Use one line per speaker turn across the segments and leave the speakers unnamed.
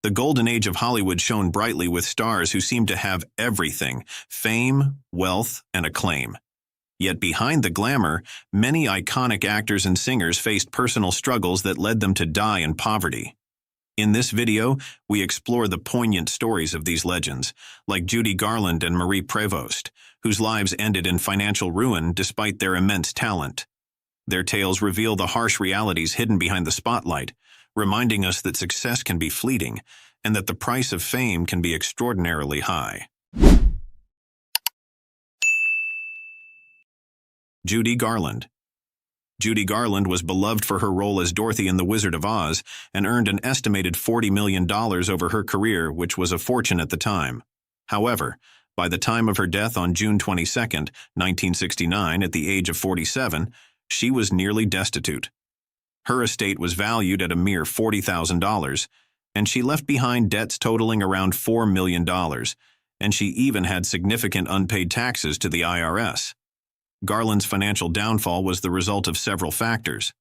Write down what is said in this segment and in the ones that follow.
The golden age of Hollywood shone brightly with stars who seemed to have everything: fame, wealth, and acclaim. Yet behind the glamour, many iconic actors and singers faced personal struggles that led them to die in poverty. In this video, we explore the poignant stories of these legends, like Judy Garland and Marie Prevost, whose lives ended in financial ruin despite their immense talent. Their tales reveal the harsh realities hidden behind the spotlight, reminding us that success can be fleeting and that the price of fame can be extraordinarily high. Judy Garland. Judy Garland was beloved for her role as Dorothy in The Wizard of Oz and earned an estimated $40 million over her career, which was a fortune at the time. However, by the time of her death on June 22, 1969, at the age of 47, she was nearly destitute. Her estate was valued at a mere $40,000, and she left behind debts totaling around $4 million, and she even had significant unpaid taxes to the IRS. Garland's financial downfall was the result of several factors.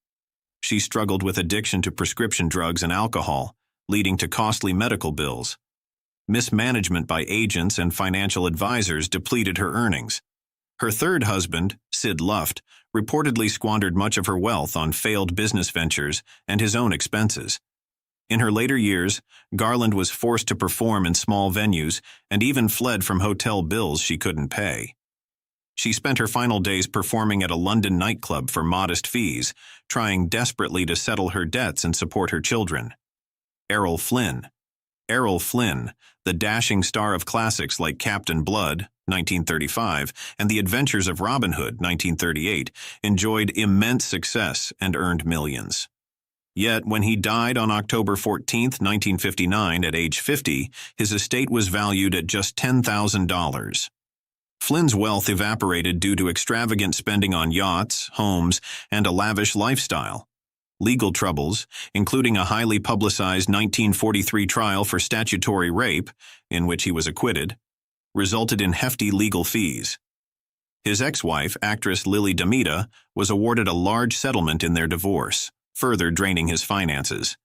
She struggled with addiction to prescription drugs and alcohol, leading to costly medical bills. Mismanagement by agents and financial advisors depleted her earnings. Her third husband, Sid Luft, reportedly squandered much of her wealth on failed business ventures and his own expenses. In her later years, Garland was forced to perform in small venues and even fled from hotel bills she couldn't pay. She spent her final days performing at a London nightclub for modest fees, trying desperately to settle her debts and support her children. Errol Flynn. Errol Flynn, the dashing star of classics like Captain Blood, 1935, and The Adventures of Robin Hood, 1938, enjoyed immense success and earned millions. Yet, when he died on October 14, 1959, at age 50, his estate was valued at just $10,000. Flynn's wealth evaporated due to extravagant spending on yachts, homes, and a lavish lifestyle. Legal troubles, including a highly publicized 1943 trial for statutory rape, in which he was acquitted, resulted in hefty legal fees. His ex-wife, actress Lily Damita, was awarded a large settlement in their divorce, further draining his finances.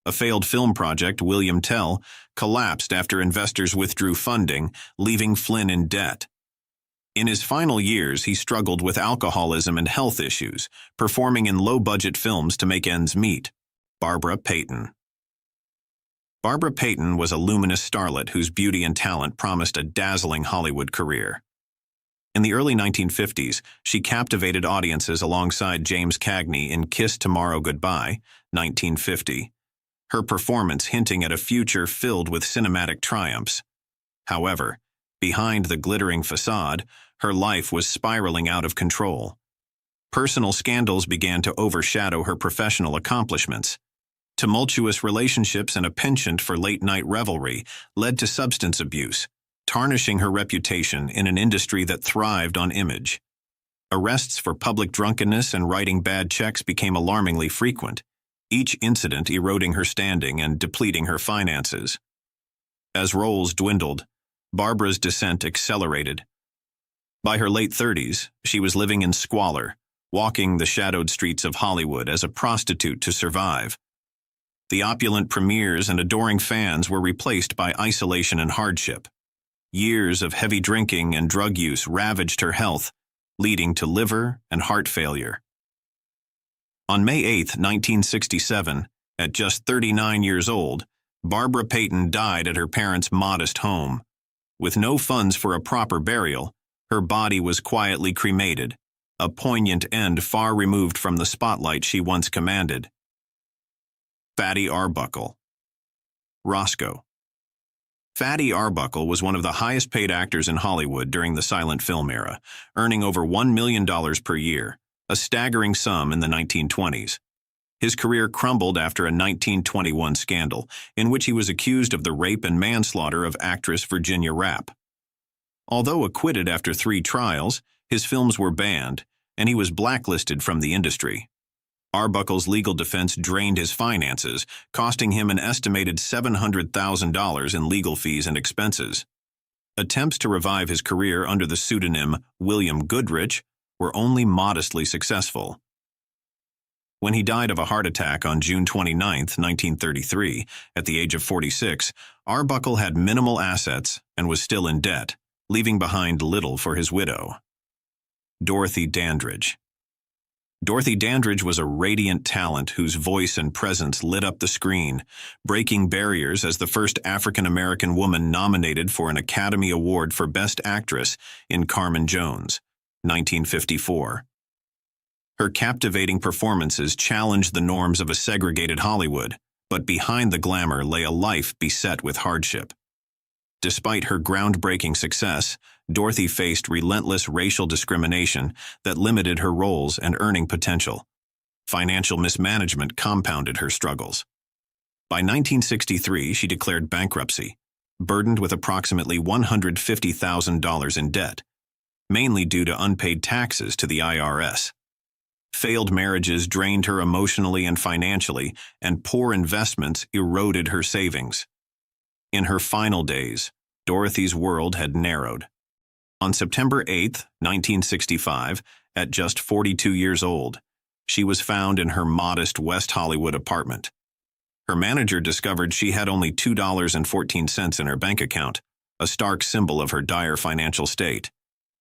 A failed film project, William Tell, collapsed after investors withdrew funding, leaving Flynn in debt. In his final years, he struggled with alcoholism and health issues, performing in low-budget films to make ends meet. Barbara Payton. Barbara Payton was a luminous starlet whose beauty and talent promised a dazzling Hollywood career. In the early 1950s, she captivated audiences alongside James Cagney in Kiss Tomorrow Goodbye, 1950, her performance hinting at a future filled with cinematic triumphs. However, behind the glittering facade, her life was spiraling out of control. Personal scandals began to overshadow her professional accomplishments. Tumultuous relationships and a penchant for late-night revelry led to substance abuse, tarnishing her reputation in an industry that thrived on image. Arrests for public drunkenness and writing bad checks became alarmingly frequent, each incident eroding her standing and depleting her finances. As roles dwindled, Barbara's descent accelerated. By her late 30s, she was living in squalor, walking the shadowed streets of Hollywood as a prostitute to survive. The opulent premieres and adoring fans were replaced by isolation and hardship. Years of heavy drinking and drug use ravaged her health, leading to liver and heart failure. On May 8, 1967, at just 39 years old, Barbara Payton died at her parents' modest home. With no funds for a proper burial, her body was quietly cremated, a poignant end far removed from the spotlight she once commanded. Fatty Arbuckle. Roscoe. Fatty Arbuckle was one of the highest-paid actors in Hollywood during the silent film era, earning over $1 million per year, a staggering sum in the 1920s. His career crumbled after a 1921 scandal, in which he was accused of the rape and manslaughter of actress Virginia Rappe. Although acquitted after 3 trials, his films were banned, and he was blacklisted from the industry. Arbuckle's legal defense drained his finances, costing him an estimated $700,000 in legal fees and expenses. Attempts to revive his career under the pseudonym William Goodrich were only modestly successful. When he died of a heart attack on June 29, 1933, at the age of 46, Arbuckle had minimal assets and was still in debt, leaving behind little for his widow. Dorothy Dandridge. Dorothy Dandridge was a radiant talent whose voice and presence lit up the screen, breaking barriers as the first African-American woman nominated for an Academy Award for Best Actress in Carmen Jones, 1954. Her captivating performances challenged the norms of a segregated Hollywood, but behind the glamour lay a life beset with hardship. Despite her groundbreaking success, Dorothy faced relentless racial discrimination that limited her roles and earning potential. Financial mismanagement compounded her struggles. By 1963, she declared bankruptcy, burdened with approximately $150,000 in debt, mainly due to unpaid taxes to the IRS. Failed marriages drained her emotionally and financially, and poor investments eroded her savings. In her final days, Dorothy's world had narrowed. On September 8, 1965, at just 42 years old, she was found in her modest West Hollywood apartment. Her manager discovered she had only $2.14 in her bank account, a stark symbol of her dire financial state.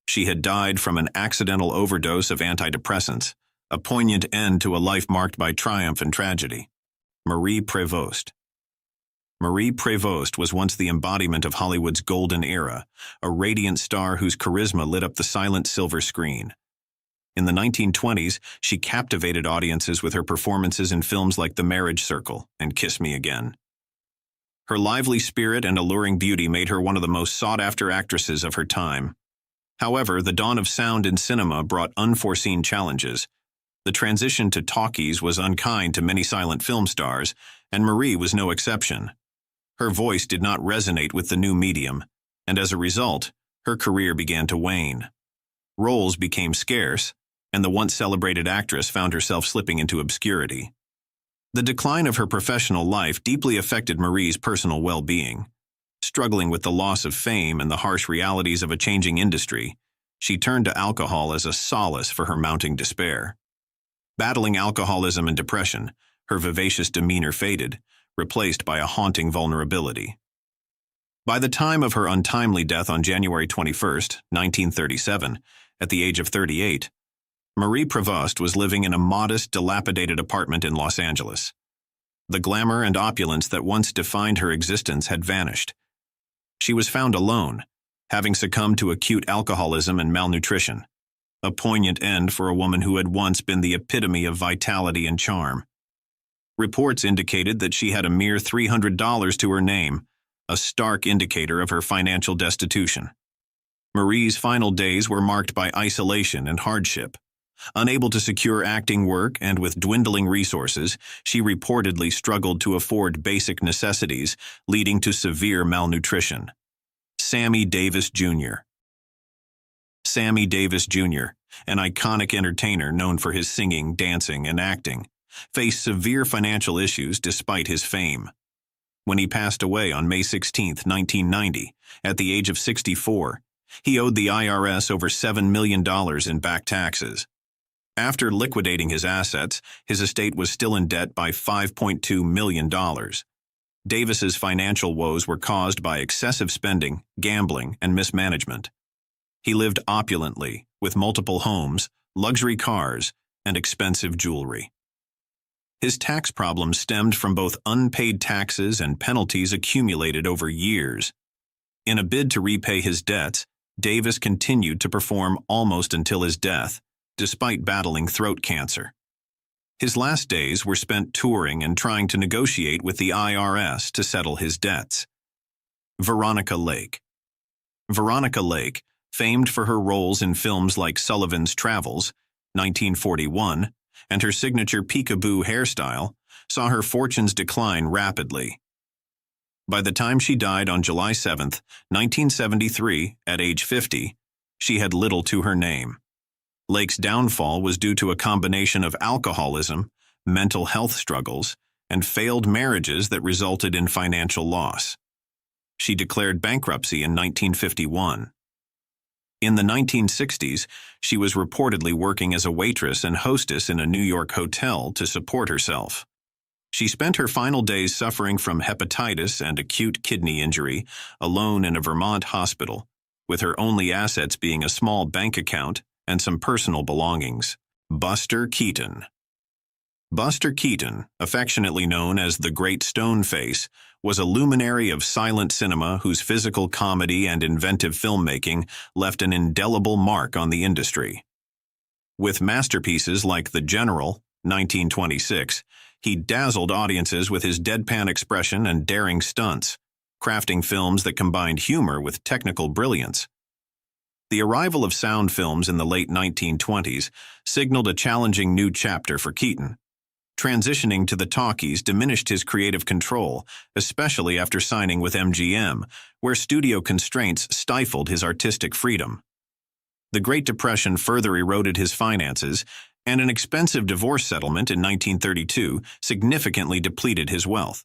She had died from an accidental overdose of antidepressants, a poignant end to a life marked by triumph and tragedy. Marie Prevost. Marie Prevost was once the embodiment of Hollywood's golden era, a radiant star whose charisma lit up the silent silver screen. In the 1920s, she captivated audiences with her performances in films like The Marriage Circle and Kiss Me Again. Her lively spirit and alluring beauty made her one of the most sought-after actresses of her time. However, the dawn of sound in cinema brought unforeseen challenges. The transition to talkies was unkind to many silent film stars, and Marie was no exception. Her voice did not resonate with the new medium, and as a result, her career began to wane. Roles became scarce, and the once celebrated actress found herself slipping into obscurity. The decline of her professional life deeply affected Marie's personal well-being. Struggling with the loss of fame and the harsh realities of a changing industry, she turned to alcohol as a solace for her mounting despair. Battling alcoholism and depression, her vivacious demeanor faded, replaced by a haunting vulnerability. By the time of her untimely death on January 21, 1937, at the age of 38, Marie Prevost was living in a modest, dilapidated apartment in Los Angeles. The glamour and opulence that once defined her existence had vanished. She was found alone, having succumbed to acute alcoholism and malnutrition, a poignant end for a woman who had once been the epitome of vitality and charm. Reports indicated that she had a mere $300 to her name, a stark indicator of her financial destitution. Marie's final days were marked by isolation and hardship. Unable to secure acting work and with dwindling resources, she reportedly struggled to afford basic necessities, leading to severe malnutrition. Sammy Davis Jr. Sammy Davis Jr., an iconic entertainer known for his singing, dancing, and acting, faced severe financial issues despite his fame. When he passed away on May 16, 1990, at the age of 64, he owed the IRS over $7 million in back taxes. After liquidating his assets, his estate was still in debt by $5.2 million. Davis's financial woes were caused by excessive spending, gambling, and mismanagement. He lived opulently, with multiple homes, luxury cars, and expensive jewelry. His tax problems stemmed from both unpaid taxes and penalties accumulated over years. In a bid to repay his debts, Davis continued to perform almost until his death, despite battling throat cancer. His last days were spent touring and trying to negotiate with the IRS to settle his debts. Veronica Lake. Veronica Lake, famed for her roles in films like Sullivan's Travels, 1941, and her signature peekaboo hairstyle, saw her fortunes decline rapidly. By the time she died on July 7, 1973, at age 50, she had little to her name. Lake's downfall was due to a combination of alcoholism, mental health struggles, and failed marriages that resulted in financial loss. She declared bankruptcy in 1951. In the 1960s, she was reportedly working as a waitress and hostess in a New York hotel to support herself. She spent her final days suffering from hepatitis and acute kidney injury, alone in a Vermont hospital, with her only assets being a small bank account and some personal belongings. Buster Keaton. Buster Keaton, affectionately known as the Great Stone Face, was a luminary of silent cinema whose physical comedy and inventive filmmaking left an indelible mark on the industry. With masterpieces like The General, 1926, he dazzled audiences with his deadpan expression and daring stunts, crafting films that combined humor with technical brilliance. The arrival of sound films in the late 1920s signaled a challenging new chapter for Keaton. Transitioning to the talkies diminished his creative control, especially after signing with MGM, where studio constraints stifled his artistic freedom. The Great Depression further eroded his finances, and an expensive divorce settlement in 1932 significantly depleted his wealth.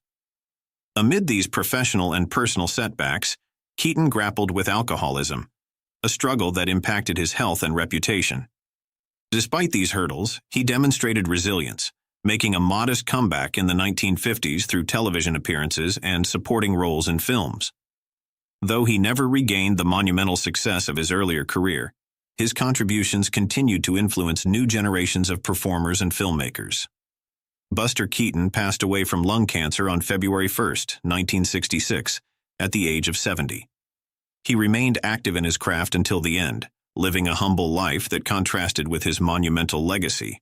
Amid these professional and personal setbacks, Keaton grappled with alcoholism, a struggle that impacted his health and reputation. Despite these hurdles, he demonstrated resilience, making a modest comeback in the 1950s through television appearances and supporting roles in films. Though he never regained the monumental success of his earlier career, his contributions continued to influence new generations of performers and filmmakers. Buster Keaton passed away from lung cancer on February 1, 1966, at the age of 70. He remained active in his craft until the end, living a humble life that contrasted with his monumental legacy.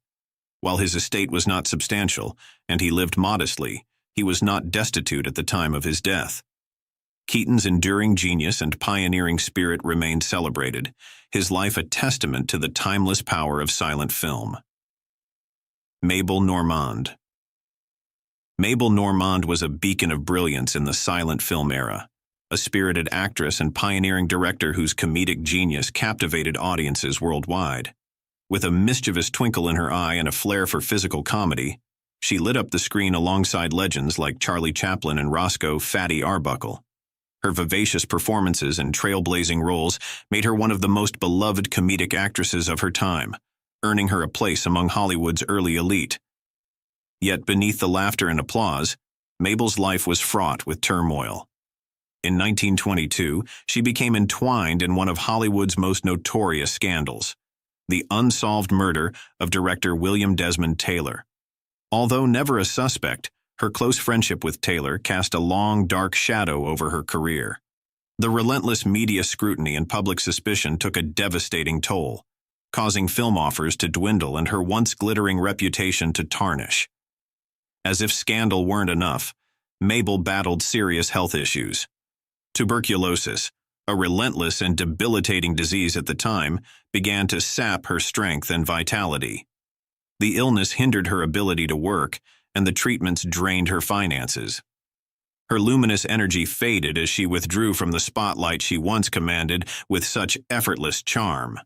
While his estate was not substantial, and he lived modestly, he was not destitute at the time of his death. Keaton's enduring genius and pioneering spirit remained celebrated, his life a testament to the timeless power of silent film. Mabel Normand. Mabel Normand was a beacon of brilliance in the silent film era, a spirited actress and pioneering director whose comedic genius captivated audiences worldwide. With a mischievous twinkle in her eye and a flair for physical comedy, she lit up the screen alongside legends like Charlie Chaplin and Roscoe "Fatty" Arbuckle. Her vivacious performances and trailblazing roles made her one of the most beloved comedic actresses of her time, earning her a place among Hollywood's early elite. Yet beneath the laughter and applause, Mabel's life was fraught with turmoil. In 1922, she became entwined in one of Hollywood's most notorious scandals, the unsolved murder of director William Desmond Taylor. Although never a suspect, her close friendship with Taylor cast a long, dark shadow over her career. The relentless media scrutiny and public suspicion took a devastating toll, causing film offers to dwindle and her once glittering reputation to tarnish. As if scandal weren't enough, Mabel battled serious health issues. Tuberculosis, a relentless and debilitating disease at the time, began to sap her strength and vitality. The illness hindered her ability to work, and the treatments drained her finances. Her luminous energy faded as she withdrew from the spotlight she once commanded with such effortless charm.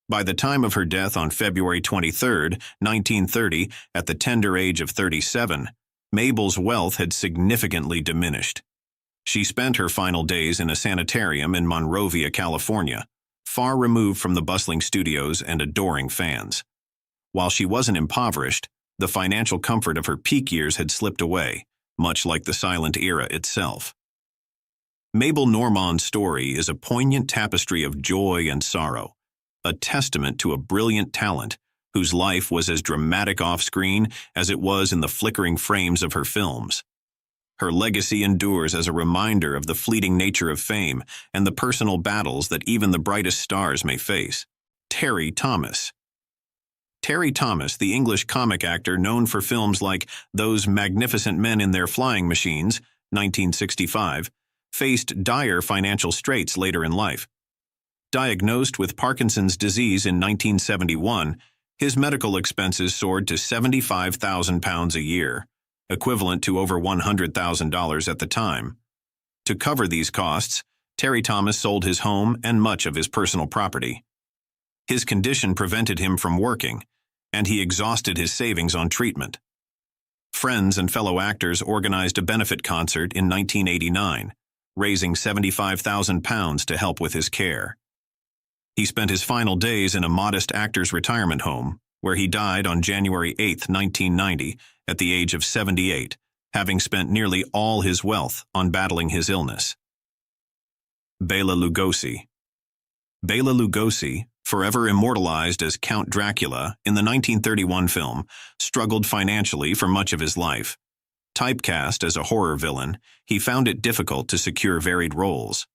By the time of her death on February 23, 1930, at the tender age of 37, Mabel's wealth had significantly diminished. She spent her final days in a sanitarium in Monrovia, California, far removed from the bustling studios and adoring fans. While she wasn't impoverished, the financial comfort of her peak years had slipped away, much like the silent era itself. Mabel Normand's story is a poignant tapestry of joy and sorrow, a testament to a brilliant talent whose life was as dramatic off-screen as it was in the flickering frames of her films. Her legacy endures as a reminder of the fleeting nature of fame and the personal battles that even the brightest stars may face. Terry Thomas. Terry Thomas, the English comic actor known for films like Those Magnificent Men in Their Flying Machines, 1965, faced dire financial straits later in life. Diagnosed with Parkinson's disease in 1971, his medical expenses soared to £75,000 a year, equivalent to over $100,000 at the time. To cover these costs, Terry Thomas sold his home and much of his personal property. His condition prevented him from working, and he exhausted his savings on treatment. Friends and fellow actors organized a benefit concert in 1989, raising £75,000 to help with his care. He spent his final days in a modest actor's retirement home, where he died on January 8, 1990, at the age of 78, having spent nearly all his wealth on battling his illness. Bela Lugosi. Bela Lugosi, forever immortalized as Count Dracula in the 1931 film, struggled financially for much of his life. Typecast as a horror villain, he found it difficult to secure varied roles.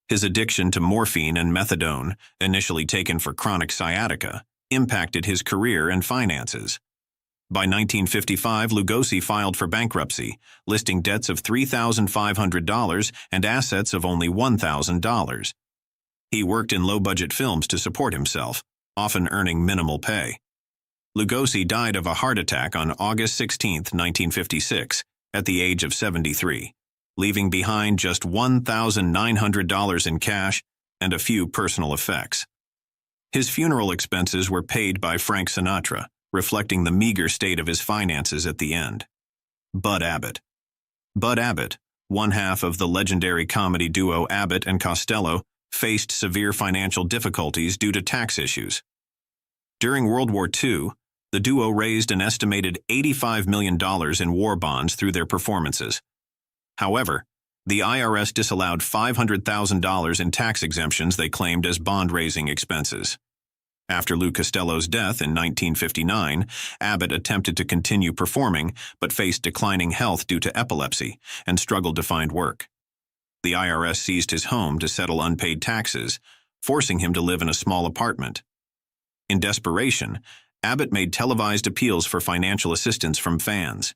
His addiction to morphine and methadone, initially taken for chronic sciatica, impacted his career and finances. By 1955, Lugosi filed for bankruptcy, listing debts of $3,500 and assets of only $1,000. He worked in low-budget films to support himself, often earning minimal pay. Lugosi died of a heart attack on August 16, 1956, at the age of 73, leaving behind just $1,900 in cash and a few personal effects. His funeral expenses were paid by Frank Sinatra, reflecting the meager state of his finances at the end. Bud Abbott. Bud Abbott, one half of the legendary comedy duo Abbott and Costello, faced severe financial difficulties due to tax issues. During World War II, the duo raised an estimated $85 million in war bonds through their performances. However, the IRS disallowed $500,000 in tax exemptions they claimed as bond-raising expenses. After Lou Costello's death in 1959, Abbott attempted to continue performing but faced declining health due to epilepsy and struggled to find work. The IRS seized his home to settle unpaid taxes, forcing him to live in a small apartment. In desperation, Abbott made televised appeals for financial assistance from fans.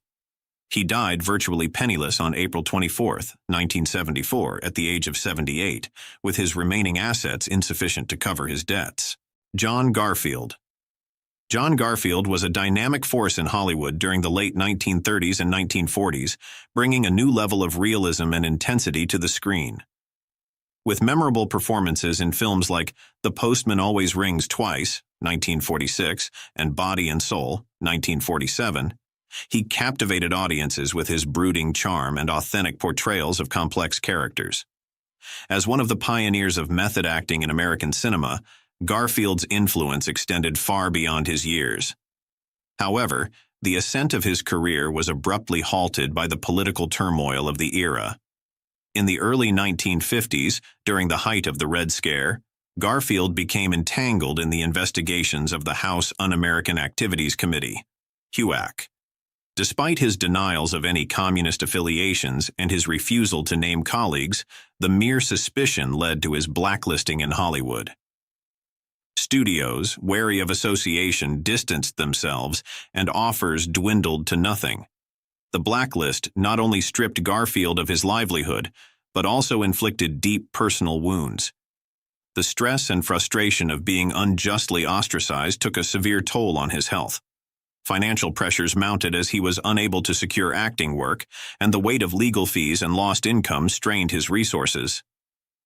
He died virtually penniless on April 24, 1974, at the age of 78, with his remaining assets insufficient to cover his debts. John Garfield. John Garfield was a dynamic force in Hollywood during the late 1930s and 1940s, bringing a new level of realism and intensity to the screen. With memorable performances in films like The Postman Always Rings Twice, 1946, and Body and Soul, 1947, he captivated audiences with his brooding charm and authentic portrayals of complex characters. As one of the pioneers of method acting in American cinema, Garfield's influence extended far beyond his years. However, the ascent of his career was abruptly halted by the political turmoil of the era. In the early 1950s, during the height of the Red Scare, Garfield became entangled in the investigations of the House Un-American Activities Committee, HUAC. Despite his denials of any communist affiliations and his refusal to name colleagues, the mere suspicion led to his blacklisting in Hollywood. Studios, wary of association, distanced themselves, and offers dwindled to nothing. The blacklist not only stripped Garfield of his livelihood, but also inflicted deep personal wounds. The stress and frustration of being unjustly ostracized took a severe toll on his health. Financial pressures mounted as he was unable to secure acting work, and the weight of legal fees and lost income strained his resources.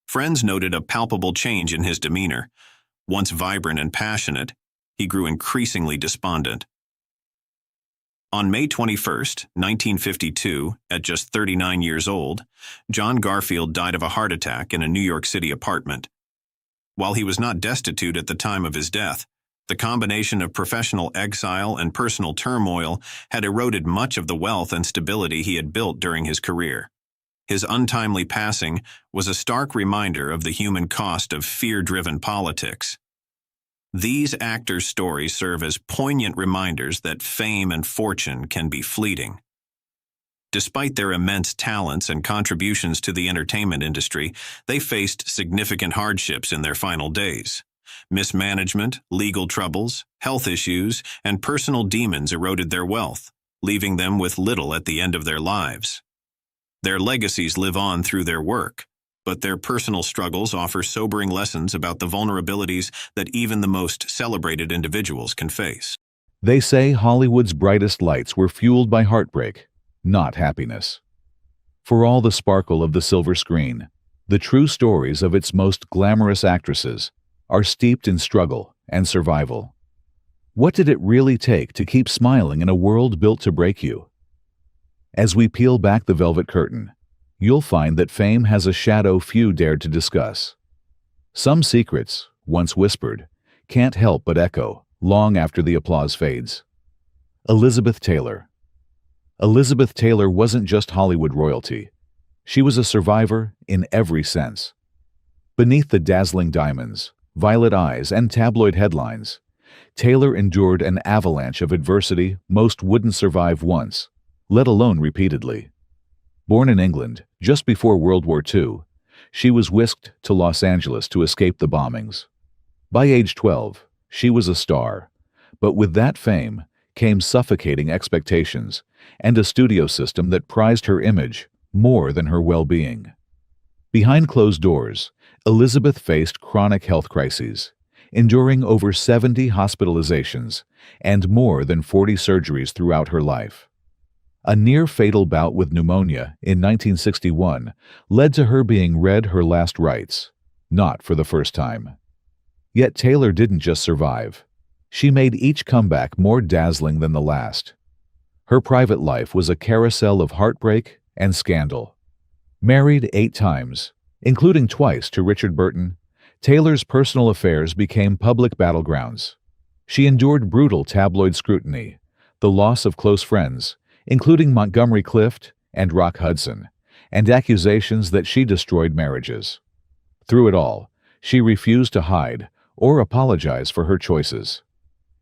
Friends noted a palpable change in his demeanor. Once vibrant and passionate, he grew increasingly despondent. On May 21, 1952, at just 39 years old, John Garfield died of a heart attack in a New York City apartment. While he was not destitute at the time of his death, the combination of professional exile and personal turmoil had eroded much of the wealth and stability he had built during his career. His untimely passing was a stark reminder of the human cost of fear-driven politics. These actors' stories serve as poignant reminders that fame and fortune can be fleeting. Despite their immense talents and contributions to the entertainment industry, they faced significant hardships in their final days. Mismanagement, legal troubles, health issues, and personal demons eroded their wealth, leaving them with little at the end of their lives. Their legacies live on through their work, but their personal struggles offer sobering lessons about the vulnerabilities that even the most celebrated individuals can face.
They say Hollywood's brightest lights were fueled by heartbreak, not happiness. For all the sparkle of the silver screen, the true stories of its most glamorous actresses are steeped in struggle and survival. What did it really take to keep smiling in a world built to break you? As we peel back the velvet curtain, you'll find that fame has a shadow few dared to discuss. Some secrets, once whispered, can't help but echo long after the applause fades. Elizabeth Taylor. Elizabeth Taylor wasn't just Hollywood royalty. She was a survivor in every sense. Beneath the dazzling diamonds, violet eyes, and tabloid headlines, Taylor endured an avalanche of adversity most wouldn't survive once, let alone repeatedly. Born in England just before World War II, she was whisked to Los Angeles to escape the bombings. By age 12, she was a star, but with that fame came suffocating expectations and a studio system that prized her image more than her well-being. Behind closed doors, Elizabeth faced chronic health crises, enduring over 70 hospitalizations and more than 40 surgeries throughout her life. A near-fatal bout with pneumonia in 1961 led to her being read her last rites, not for the first time. Yet Taylor didn't just survive. She made each comeback more dazzling than the last. Her private life was a carousel of heartbreak and scandal. Married 8 times, including twice to Richard Burton, Taylor's personal affairs became public battlegrounds. She endured brutal tabloid scrutiny, the loss of close friends, including Montgomery Clift and Rock Hudson, and accusations that she destroyed marriages. Through it all, she refused to hide or apologize for her choices.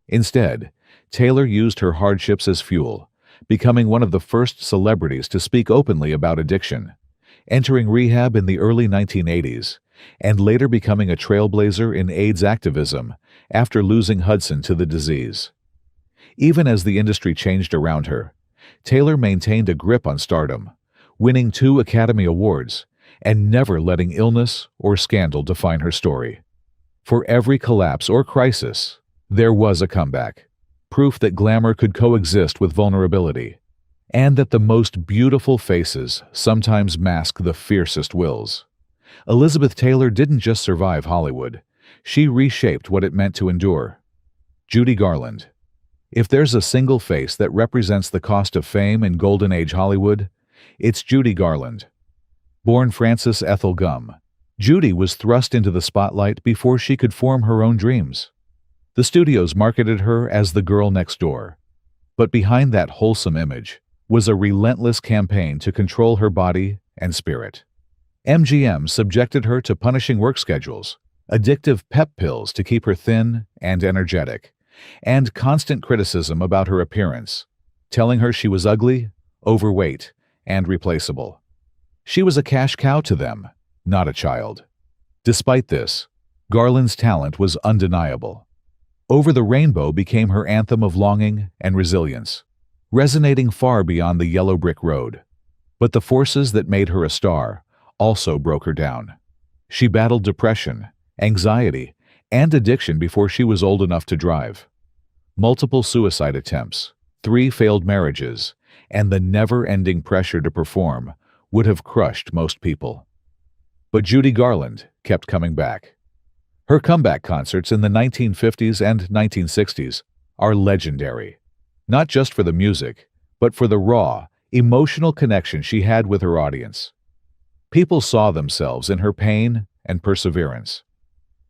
Instead, Taylor used her hardships as fuel, becoming one of the first celebrities to speak openly about addiction, entering rehab in the early 1980s, and later becoming a trailblazer in AIDS activism after losing Hudson to the disease. Even as the industry changed around her, Taylor maintained a grip on stardom, winning 2 Academy Awards and never letting illness or scandal define her story. For every collapse or crisis, there was a comeback, proof that glamour could coexist with vulnerability, and that the most beautiful faces sometimes mask the fiercest wills. Elizabeth Taylor didn't just survive Hollywood, she reshaped what it meant to endure. Judy Garland. If there's a single face that represents the cost of fame in Golden Age Hollywood, it's Judy Garland. Born Frances Ethel Gumm, Judy was thrust into the spotlight before she could form her own dreams. The studios marketed her as the girl next door. But behind that wholesome image was a relentless campaign to control her body and spirit. MGM subjected her to punishing work schedules, addictive pep pills to keep her thin and energetic, and constant criticism about her appearance, telling her she was ugly, overweight, and replaceable. She was a cash cow to them, not a child. Despite this, Garland's talent was undeniable. Over the Rainbow became her anthem of longing and resilience, resonating far beyond the yellow brick road. But the forces that made her a star also broke her down. She battled depression, anxiety, and addiction before she was old enough to drive. Multiple suicide attempts, 3 failed marriages, and the never-ending pressure to perform would have crushed most people. But Judy Garland kept coming back. Her comeback concerts in the 1950s and 1960s are legendary, not just for the music, but for the raw, emotional connection she had with her audience. People saw themselves in her pain and perseverance.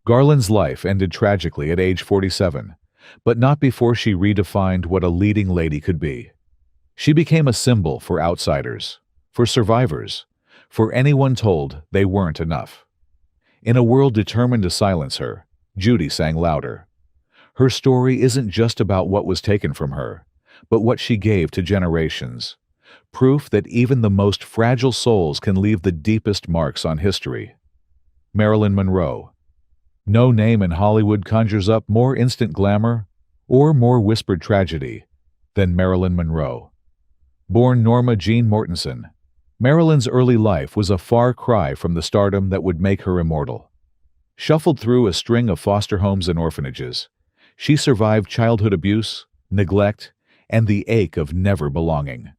Garland's life ended tragically at age 47, but not before she redefined what a leading lady could be. She became a symbol for outsiders, for survivors, for anyone told they weren't enough. In a world determined to silence her, Judy sang louder. Her story isn't just about what was taken from her, but what she gave to generations. Proof that even the most fragile souls can leave the deepest marks on history. Marilyn Monroe. No name in Hollywood conjures up more instant glamour or more whispered tragedy than Marilyn Monroe. Born Norma Jean Mortensen, Marilyn's early life was a far cry from the stardom that would make her immortal. Shuffled through a string of foster homes and orphanages, she survived childhood abuse, neglect, and the ache of never belonging.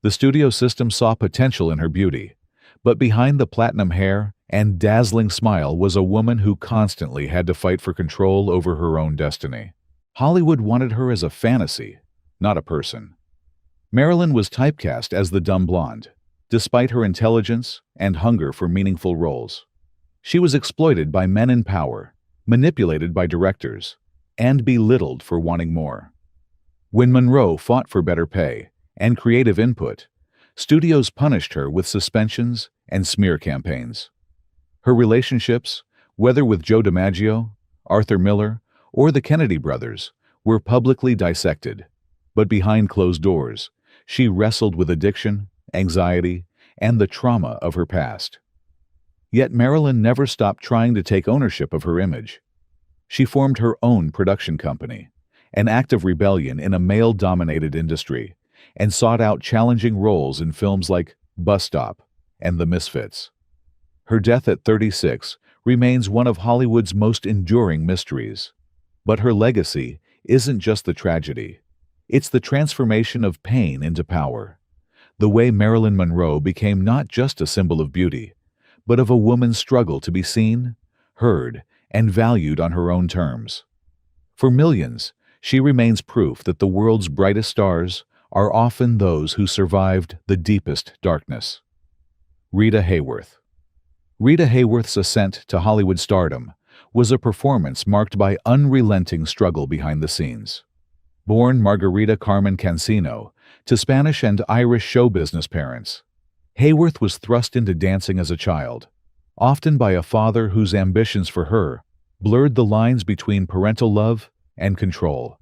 The studio system saw potential in her beauty, but behind the platinum hair and dazzling smile was a woman who constantly had to fight for control over her own destiny. Hollywood wanted her as a fantasy, not a person. Marilyn was typecast as the dumb blonde, despite her intelligence and hunger for meaningful roles. She was exploited by men in power, manipulated by directors, and belittled for wanting more. When Monroe fought for better pay and creative input, studios punished her with suspensions and smear campaigns. Her relationships, whether with Joe DiMaggio, Arthur Miller, or the Kennedy brothers, were publicly dissected, but behind closed doors, she wrestled with addiction, anxiety, and the trauma of her past. Yet Marilyn never stopped trying to take ownership of her image. She formed her own production company, an act of rebellion in a male-dominated industry, and sought out challenging roles in films like Bus Stop and The Misfits. Her death at 36 remains one of Hollywood's most enduring mysteries. But her legacy isn't just the tragedy. It's the transformation of pain into power. The way Marilyn Monroe became not just a symbol of beauty, but of a woman's struggle to be seen, heard, and valued on her own terms. For millions, she remains proof that the world's brightest stars are often those who survived the deepest darkness. Rita Hayworth. Rita Hayworth's ascent to Hollywood stardom was a performance marked by unrelenting struggle behind the scenes. Born Margarita Carmen Cancino to Spanish and Irish show business parents, Hayworth was thrust into dancing as a child, often by a father whose ambitions for her blurred the lines between parental love and control.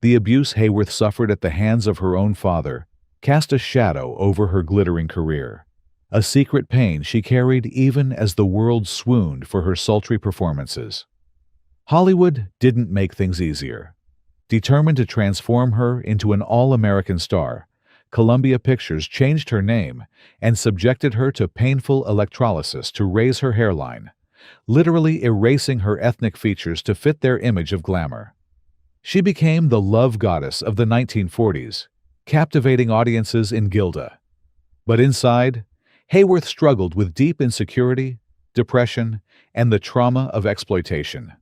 The abuse Hayworth suffered at the hands of her own father cast a shadow over her glittering career, a secret pain she carried even as the world swooned for her sultry performances. Hollywood didn't make things easier. Determined to transform her into an all-American star, Columbia Pictures changed her name and subjected her to painful electrolysis to raise her hairline, literally erasing her ethnic features to fit their image of glamour. She became the love goddess of the 1940s, captivating audiences in Gilda. But inside, Hayworth struggled with deep insecurity, depression, and the trauma of exploitation.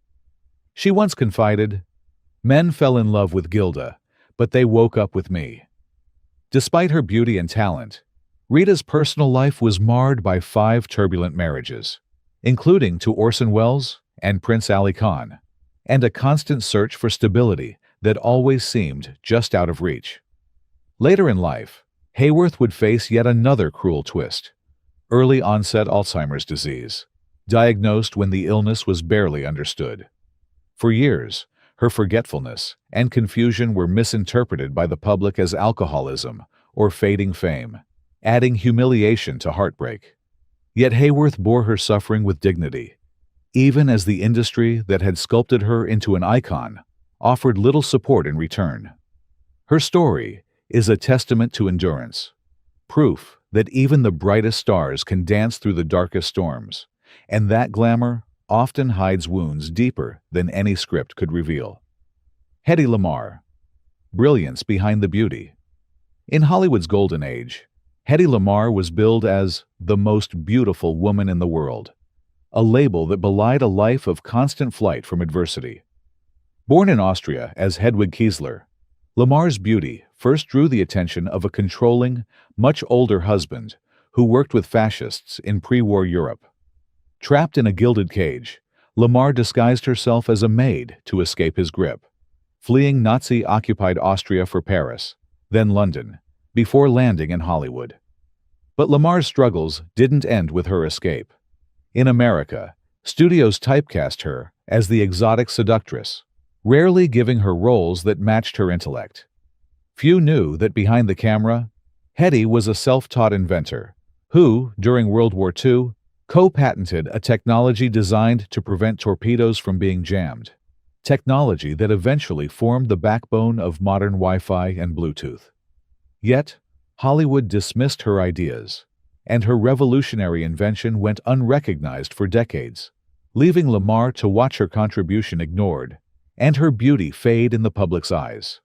She once confided, "Men fell in love with Gilda, but they woke up with me." Despite her beauty and talent, Rita's personal life was marred by 5 turbulent marriages, including to Orson Welles and Prince Ali Khan, and a constant search for stability that always seemed just out of reach. Later in life, Hayworth would face yet another cruel twist: early-onset Alzheimer's disease, diagnosed when the illness was barely understood. For years, her forgetfulness and confusion were misinterpreted by the public as alcoholism or fading fame, adding humiliation to heartbreak. Yet Hayworth bore her suffering with dignity, even as the industry that had sculpted her into an icon offered little support in return. Her story is a testament to endurance, proof that even the brightest stars can dance through the darkest storms, and that glamour often hides wounds deeper than any script could reveal. Hedy Lamarr. Brilliance behind the beauty. In Hollywood's golden age, Hedy Lamarr was billed as the most beautiful woman in the world, a label that belied a life of constant flight from adversity. Born in Austria as Hedwig Kiesler, Lamarr's beauty first drew the attention of a controlling, much older husband who worked with fascists in pre-war Europe. Trapped in a gilded cage, Lamarr disguised herself as a maid to escape his grip, fleeing Nazi-occupied Austria for Paris, then London, before landing in Hollywood. But Lamarr's struggles didn't end with her escape. In America, studios typecast her as the exotic seductress, rarely giving her roles that matched her intellect. Few knew that behind the camera, Hedy was a self-taught inventor who, during World War II, co-patented a technology designed to prevent torpedoes from being jammed, technology that eventually formed the backbone of modern Wi-Fi and Bluetooth. Yet, Hollywood dismissed her ideas, and her revolutionary invention went unrecognized for decades, leaving Lamarr to watch her contribution ignored and her beauty fade in the public's eyes.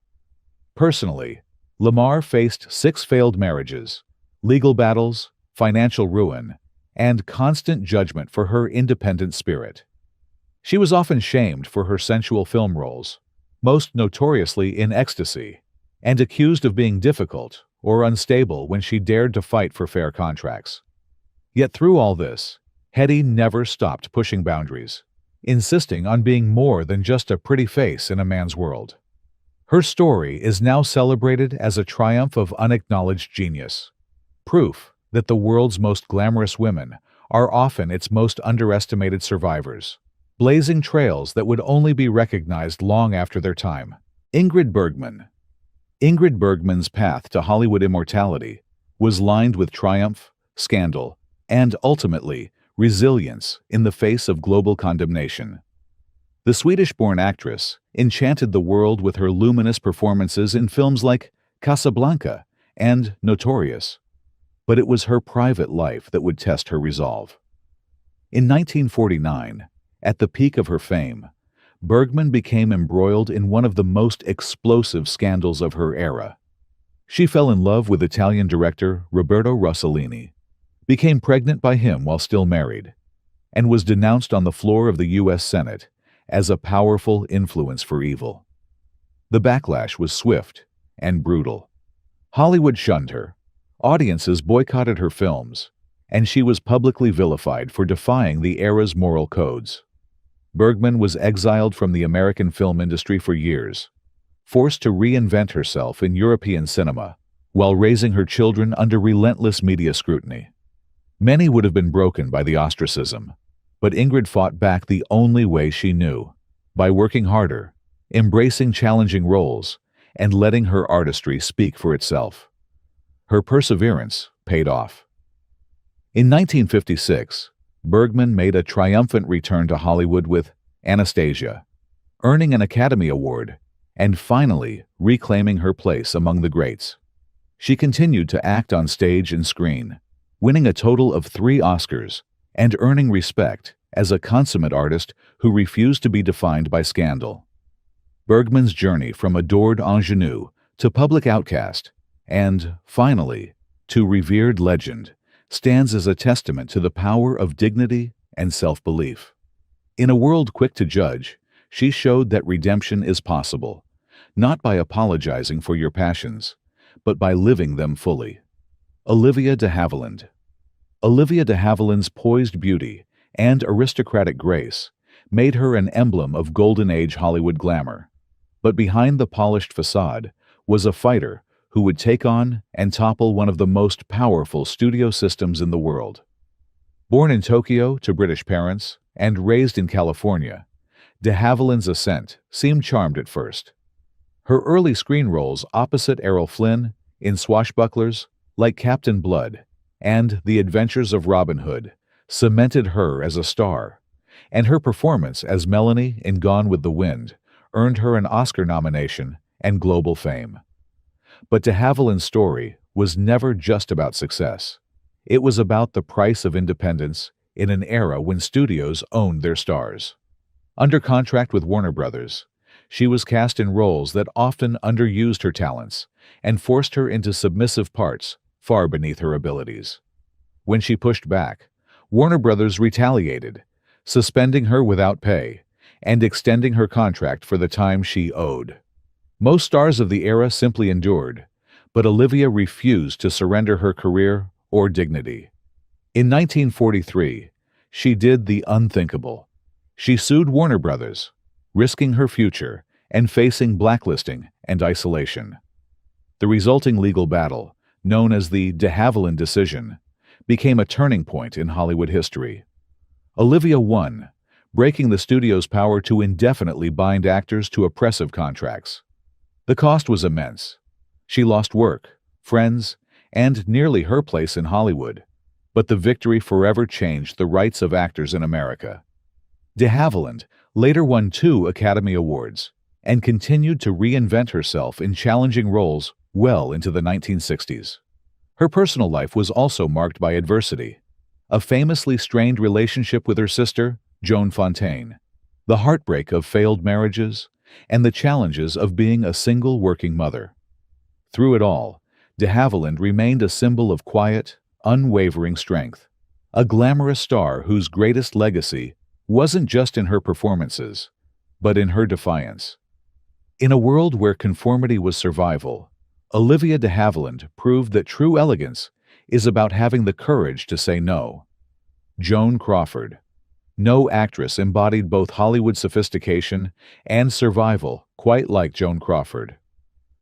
Personally, Lamarr faced 6 failed marriages, legal battles, financial ruin, and constant judgment for her independent spirit. She was often shamed for her sensual film roles, most notoriously in Ecstasy, and accused of being difficult or unstable when she dared to fight for fair contracts. Yet through all this, Hedy never stopped pushing boundaries. insisting on being more than just a pretty face in a man's world. Her story is now celebrated as a triumph of unacknowledged genius, proof that the world's most glamorous women are often its most underestimated survivors, blazing trails that would only be recognized long after their time. Ingrid Bergman. Ingrid Bergman's path to Hollywood immortality was lined with triumph, scandal, and ultimately, resilience in the face of global condemnation. The Swedish-born actress enchanted the world with her luminous performances in films like Casablanca and Notorious, but it was her private life that would test her resolve. In 1949, at the peak of her fame, Bergman became embroiled in one of the most explosive scandals of her era. She fell in love with Italian director Roberto Rossellini, became pregnant by him while still married, and was denounced on the floor of the U.S. Senate as a powerful influence for evil. The backlash was swift and brutal. Hollywood shunned her, audiences boycotted her films, and she was publicly vilified for defying the era's moral codes. Bergman was exiled from the American film industry for years, forced to reinvent herself in European cinema, while raising her children under relentless media scrutiny. Many would have been broken by the ostracism, but Ingrid fought back the only way she knew, by working harder, embracing challenging roles, and letting her artistry speak for itself. Her perseverance paid off. In 1956, Bergman made a triumphant return to Hollywood with Anastasia, earning an Academy Award and finally reclaiming her place among the greats. She continued to act on stage and screen, winning a total of 3 Oscars and earning respect as a consummate artist who refused to be defined by scandal. Bergman's journey from adored ingenue to public outcast and, finally, to revered legend stands as a testament to the power of dignity and self-belief. In a world quick to judge, she showed that redemption is possible, not by apologizing for your passions, but by living them fully. Olivia de Havilland. Olivia de Havilland's poised beauty and aristocratic grace made her an emblem of Golden Age Hollywood glamour. But behind the polished facade was a fighter who would take on and topple one of the most powerful studio systems in the world. Born in Tokyo to British parents and raised in California, de Havilland's ascent seemed charmed at first. Her early screen roles opposite Errol Flynn in Swashbucklers like Captain Blood and The Adventures of Robin Hood cemented her as a star, and her performance as Melanie in Gone with the Wind earned her an Oscar nomination and global fame. But de Havilland's story was never just about success. It was about the price of independence in an era when studios owned their stars. Under contract with Warner Brothers, she was cast in roles that often underused her talents and forced her into submissive parts far beneath her abilities. When she pushed back, Warner Brothers retaliated, suspending her without pay and extending her contract for the time she owed. Most stars of the era simply endured, but Olivia refused to surrender her career or dignity. In 1943, she did the unthinkable. She sued Warner Brothers, risking her future and facing blacklisting and isolation. The resulting legal battle, known as the de Havilland decision, became a turning point in Hollywood history. Olivia won, breaking the studio's power to indefinitely bind actors to oppressive contracts. The cost was immense. She lost work, friends, and nearly her place in Hollywood, but the victory forever changed the rights of actors in America. De Havilland later won 2 Academy Awards and continued to reinvent herself in challenging roles well into the 1960s. Her personal life was also marked by adversity. A famously strained relationship with her sister, Joan Fontaine, the heartbreak of failed marriages, and the challenges of being a single working mother. Through it all, de Havilland remained a symbol of quiet, unwavering strength, a glamorous star whose greatest legacy wasn't just in her performances, but in her defiance. In a world where conformity was survival, Olivia de Havilland proved that true elegance is about having the courage to say no. Joan Crawford. No actress embodied both Hollywood sophistication and survival quite like Joan Crawford.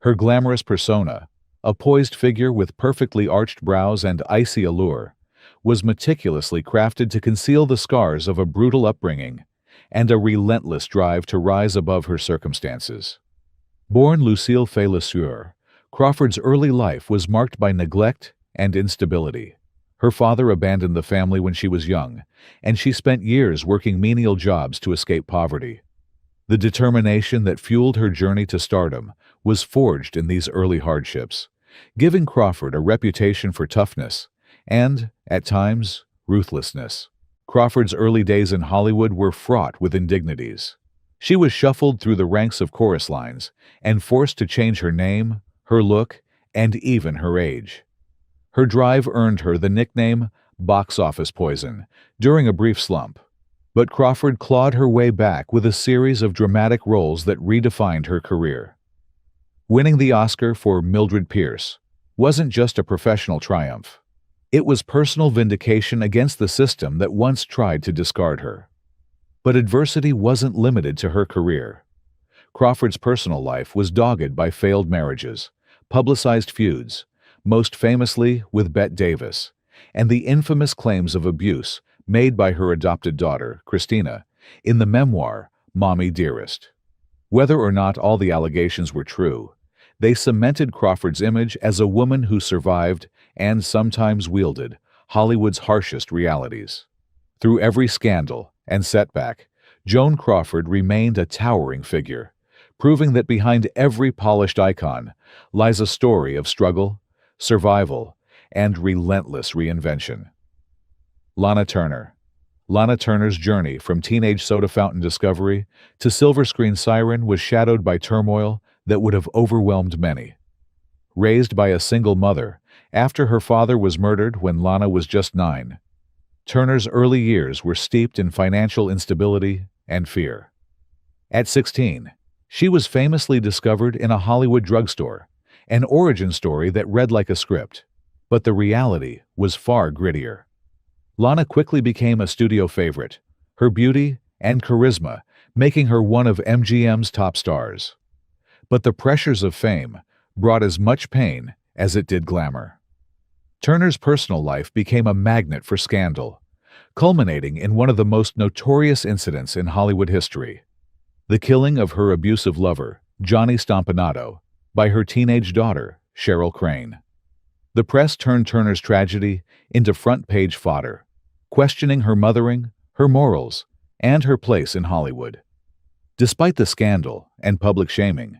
Her glamorous persona, a poised figure with perfectly arched brows and icy allure, was meticulously crafted to conceal the scars of a brutal upbringing and a relentless drive to rise above her circumstances. Born Lucille Fay Lesueur, Crawford's early life was marked by neglect and instability. Her father abandoned the family when she was young, and she spent years working menial jobs to escape poverty. The determination that fueled her journey to stardom was forged in these early hardships, giving Crawford a reputation for toughness and, at times, ruthlessness. Crawford's early days in Hollywood were fraught with indignities. She was shuffled through the ranks of chorus lines and forced to change her name, her look, and even her age. Her drive earned her the nickname "box office poison" during a brief slump. But Crawford clawed her way back with a series of dramatic roles that redefined her career. Winning the Oscar for Mildred Pierce wasn't just a professional triumph. It was personal vindication against the system that once tried to discard her. But adversity wasn't limited to her career. Crawford's personal life was dogged by failed marriages, publicized feuds, most famously with Bette Davis, and the infamous claims of abuse made by her adopted daughter, Christina, in the memoir Mommy Dearest. Whether or not all the allegations were true, they cemented Crawford's image as a woman who survived and sometimes wielded Hollywood's harshest realities. Through every scandal and setback, Joan Crawford remained a towering figure, proving that behind every polished icon lies a story of struggle, survival, and relentless reinvention. Lana Turner. Lana Turner's journey from teenage soda fountain discovery to silver screen siren was shadowed by turmoil that would have overwhelmed many. Raised by a single mother after her father was murdered when Lana was just 9, Turner's early years were steeped in financial instability and fear. At 16, she was famously discovered in a Hollywood drugstore, an origin story that read like a script, but the reality was far grittier. Lana quickly became a studio favorite, her beauty and charisma making her one of MGM's top stars. But the pressures of fame brought as much pain as it did glamour. Turner's personal life became a magnet for scandal, culminating in one of the most notorious incidents in Hollywood history: the killing of her abusive lover, Johnny Stompanato, by her teenage daughter, Cheryl Crane. The press turned Turner's tragedy into front-page fodder, questioning her mothering, her morals, and her place in Hollywood. Despite the scandal and public shaming,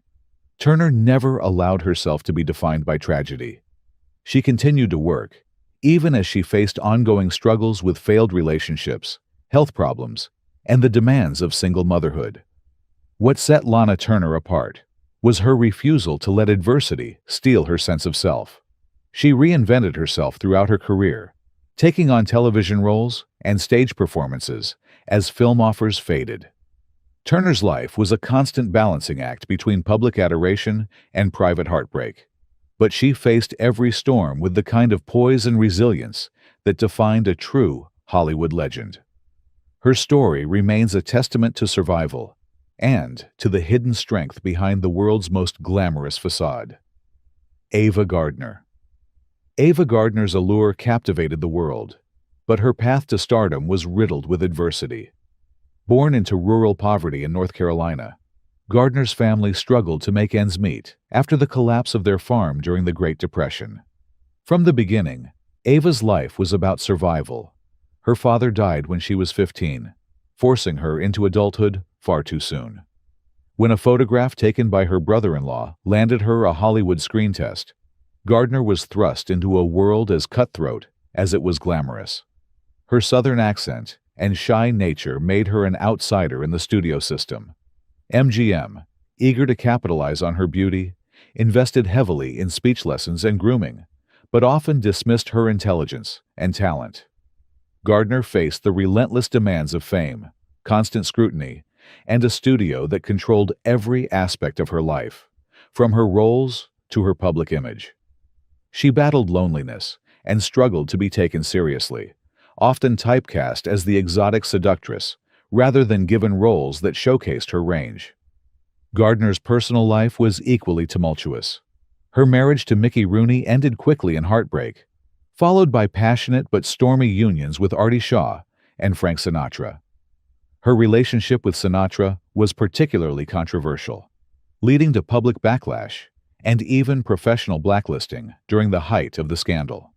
Turner never allowed herself to be defined by tragedy. She continued to work, even as she faced ongoing struggles with failed relationships, health problems, and the demands of single motherhood. What set Lana Turner apart was her refusal to let adversity steal her sense of self. She reinvented herself throughout her career, taking on television roles and stage performances as film offers faded. Turner's life was a constant balancing act between public adoration and private heartbreak, but she faced every storm with the kind of poise and resilience that defined a true Hollywood legend. Her story remains a testament to survival and to the hidden strength behind the world's most glamorous facade. Ava Gardner. Ava Gardner's allure captivated the world, but her path to stardom was riddled with adversity. Born into rural poverty in North Carolina, Gardner's family struggled to make ends meet after the collapse of their farm during the Great Depression. From the beginning, Ava's life was about survival. Her father died when she was 15, forcing her into adulthood far too soon. When a photograph taken by her brother-in-law landed her a Hollywood screen test, Gardner was thrust into a world as cutthroat as it was glamorous. Her Southern accent and shy nature made her an outsider in the studio system. MGM, eager to capitalize on her beauty, invested heavily in speech lessons and grooming, but often dismissed her intelligence and talent. Gardner faced the relentless demands of fame, constant scrutiny, and a studio that controlled every aspect of her life, from her roles to her public image. She battled loneliness and struggled to be taken seriously, often typecast as the exotic seductress, rather than given roles that showcased her range. Gardner's personal life was equally tumultuous. Her marriage to Mickey Rooney ended quickly in heartbreak, followed by passionate but stormy unions with Artie Shaw and Frank Sinatra. Her relationship with Sinatra was particularly controversial, leading to public backlash and even professional blacklisting during the height of the scandal.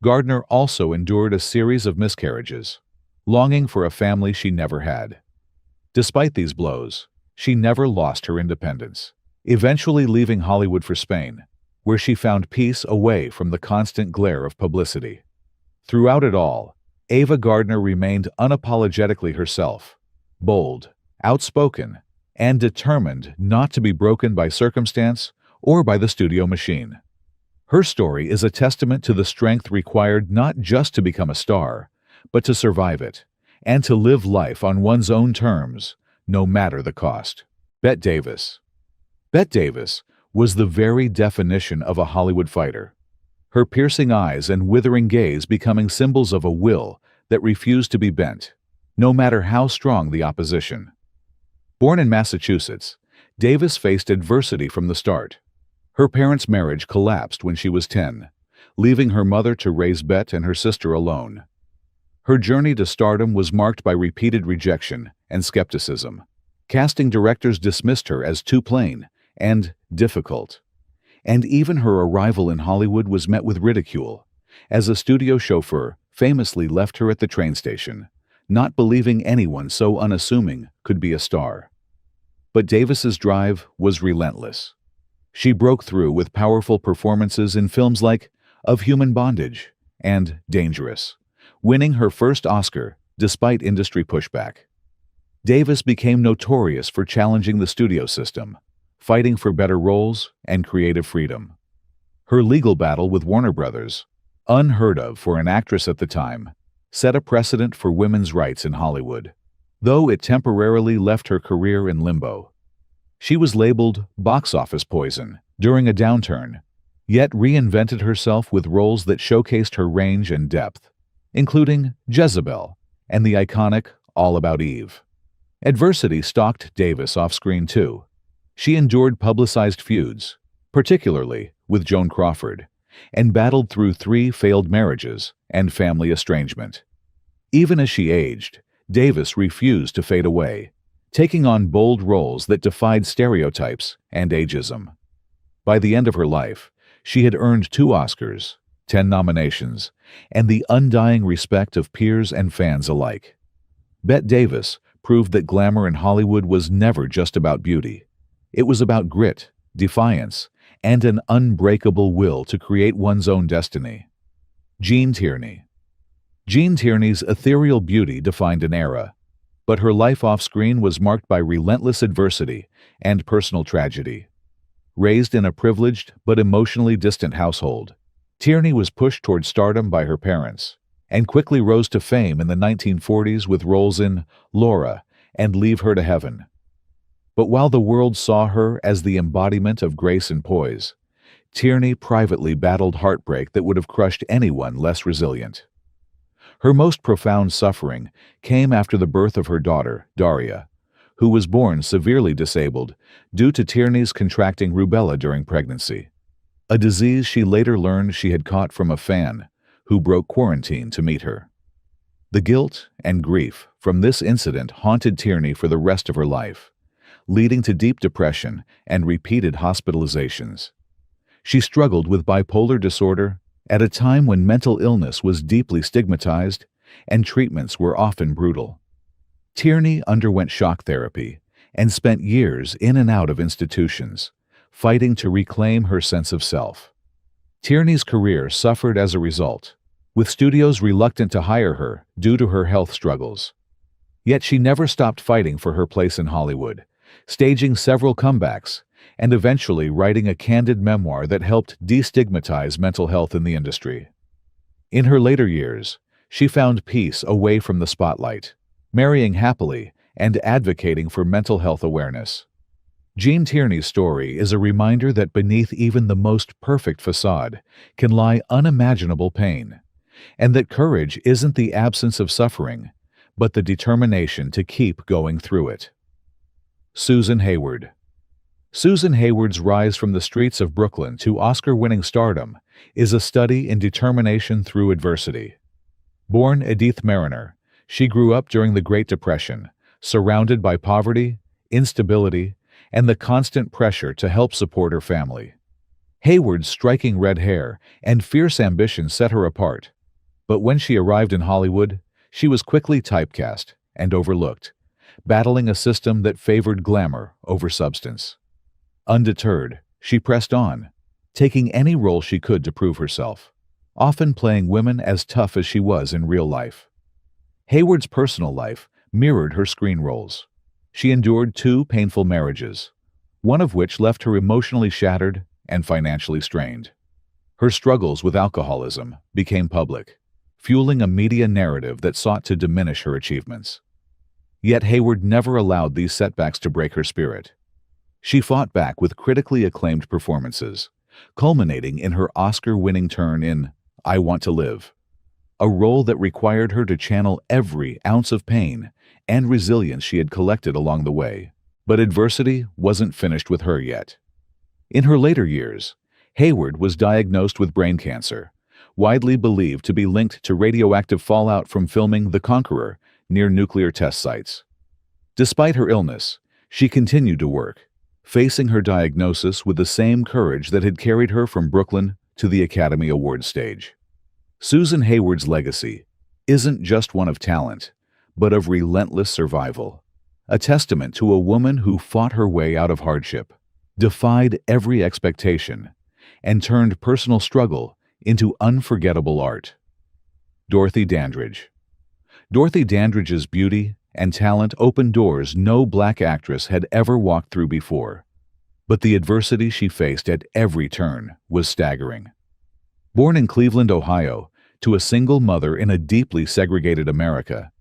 Gardner also endured a series of miscarriages, longing for a family she never had. Despite these blows, she never lost her independence, eventually leaving Hollywood for Spain, where she found peace away from the constant glare of publicity. Throughout it all, Ava Gardner remained unapologetically herself, bold, outspoken, and determined not to be broken by circumstance or by the studio machine. Her story is a testament to the strength required not just to become a star, but to survive it, and to live life on one's own terms, no matter the cost. Bette Davis. Bette Davis was the very definition of a Hollywood fighter, her piercing eyes and withering gaze becoming symbols of a will that refused to be bent, no matter how strong the opposition. Born in Massachusetts, Davis faced adversity from the start. Her parents' marriage collapsed when she was 10, leaving her mother to raise Bette and her sister alone. Her journey to stardom was marked by repeated rejection and skepticism. Casting directors dismissed her as too plain and difficult. And even her arrival in Hollywood was met with ridicule, as a studio chauffeur famously left her at the train station, not believing anyone so unassuming could be a star. But Davis's drive was relentless. She broke through with powerful performances in films like Of Human Bondage and Dangerous, winning her first Oscar despite industry pushback. Davis became notorious for challenging the studio system, fighting for better roles and creative freedom. Her legal battle with Warner Brothers, unheard of for an actress at the time, set a precedent for women's rights in Hollywood, though it temporarily left her career in limbo. She was labeled box office poison during a downturn, yet reinvented herself with roles that showcased her range and depth, including Jezebel and the iconic All About Eve. Adversity stalked Davis off-screen too. She endured publicized feuds, particularly with Joan Crawford, and battled through 3 failed marriages and family estrangement. Even as she aged, Davis refused to fade away, taking on bold roles that defied stereotypes and ageism. By the end of her life, she had earned 2 Oscars, 10 nominations, and the undying respect of peers and fans alike. Bette Davis proved that glamour in Hollywood was never just about beauty. It was about grit, defiance, and an unbreakable will to create one's own destiny. Gene Tierney. Gene Tierney's ethereal beauty defined an era, but her life off-screen was marked by relentless adversity and personal tragedy. Raised in a privileged but emotionally distant household, Tierney was pushed toward stardom by her parents, and quickly rose to fame in the 1940s with roles in Laura and Leave Her to Heaven. But while the world saw her as the embodiment of grace and poise, Tierney privately battled heartbreak that would have crushed anyone less resilient. Her most profound suffering came after the birth of her daughter, Daria, who was born severely disabled due to Tierney's contracting rubella during pregnancy, a disease she later learned she had caught from a fan who broke quarantine to meet her. The guilt and grief from this incident haunted Tierney for the rest of her life, leading to deep depression and repeated hospitalizations. She struggled with bipolar disorder at a time when mental illness was deeply stigmatized and treatments were often brutal. Tierney underwent shock therapy and spent years in and out of institutions, fighting to reclaim her sense of self. Tierney's career suffered as a result, with studios reluctant to hire her due to her health struggles. Yet she never stopped fighting for her place in Hollywood, staging several comebacks, and eventually writing a candid memoir that helped destigmatize mental health in the industry. In her later years, she found peace away from the spotlight, marrying happily and advocating for mental health awareness. Gene Tierney's story is a reminder that beneath even the most perfect facade can lie unimaginable pain, and that courage isn't the absence of suffering, but the determination to keep going through it. Susan Hayward. Susan Hayward's rise from the streets of Brooklyn to Oscar-winning stardom is a study in determination through adversity. Born Edith Mariner, she grew up during the Great Depression, surrounded by poverty, instability, and the constant pressure to help support her family. Hayward's striking red hair and fierce ambition set her apart, but when she arrived in Hollywood, she was quickly typecast and overlooked, battling a system that favored glamour over substance. Undeterred, she pressed on, taking any role she could to prove herself, often playing women as tough as she was in real life. Hayward's personal life mirrored her screen roles. She endured 2 painful marriages, one of which left her emotionally shattered and financially strained. Her struggles with alcoholism became public, fueling a media narrative that sought to diminish her achievements. Yet Hayward never allowed these setbacks to break her spirit. She fought back with critically acclaimed performances, culminating in her Oscar-winning turn in I Want to Live, a role that required her to channel every ounce of pain and resilience she had collected along the way. But adversity wasn't finished with her yet. In her later years, Hayward was diagnosed with brain cancer, widely believed to be linked to radioactive fallout from filming The Conqueror near nuclear test sites. Despite her illness, she continued to work, facing her diagnosis with the same courage that had carried her from Brooklyn to the Academy Awards stage. Susan Hayward's legacy isn't just one of talent, but of relentless survival, a testament to a woman who fought her way out of hardship, defied every expectation, and turned personal struggle into unforgettable art. Dorothy Dandridge. Dorothy Dandridge's beauty and talent opened doors no Black actress had ever walked through before, but the adversity she faced at every turn was staggering. Born in Cleveland, Ohio, to a single mother in a deeply segregated America,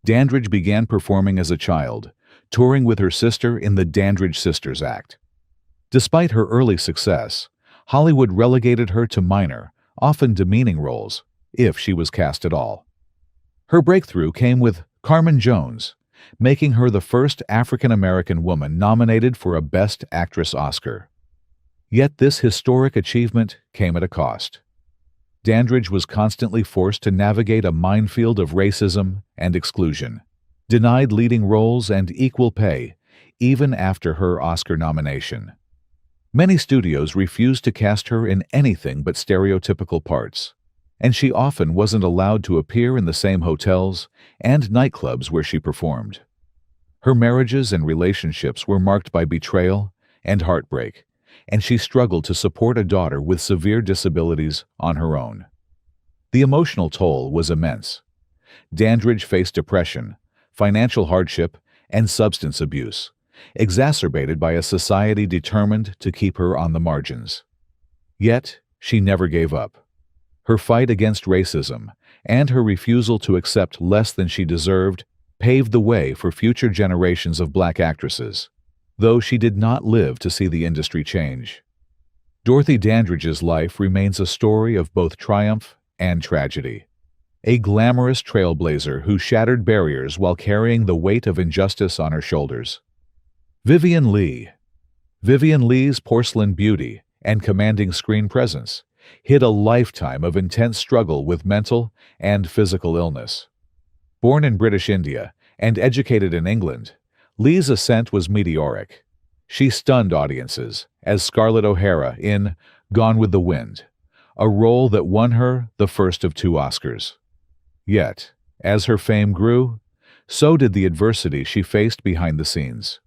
Dandridge began performing as a child, touring with her sister in the Dandridge Sisters Act. Despite her early success, Hollywood relegated her to minor, often demeaning roles, if she was cast at all. Her breakthrough came with Carmen Jones, making her the first African-American woman nominated for a Best Actress Oscar. Yet this historic achievement came at a cost. Dandridge was constantly forced to navigate a minefield of racism and exclusion, denied leading roles and equal pay, even after her Oscar nomination. Many studios refused to cast her in anything but stereotypical parts, and she often wasn't allowed to appear in the same hotels and nightclubs where she performed. Her marriages and relationships were marked by betrayal and heartbreak, and she struggled to support a daughter with severe disabilities on her own. The emotional toll was immense. Dandridge faced depression, financial hardship, and substance abuse, exacerbated by a society determined to keep her on the margins. Yet, she never gave up. Her fight against racism and her refusal to accept less than she deserved paved the way for future generations of Black actresses, though she did not live to see the industry change. Dorothy Dandridge's life remains a story of both triumph and tragedy. A glamorous trailblazer who shattered barriers while carrying the weight of injustice on her shoulders. Vivien Leigh. Vivien Leigh's porcelain beauty and commanding screen presence hid a lifetime of intense struggle with mental and physical illness. Born in British India and educated in England, Leigh's ascent was meteoric. She stunned audiences as Scarlett O'Hara in Gone with the Wind, a role that won her the first of 2 Oscars. Yet, as her fame grew, so did the adversity she faced behind the scenes.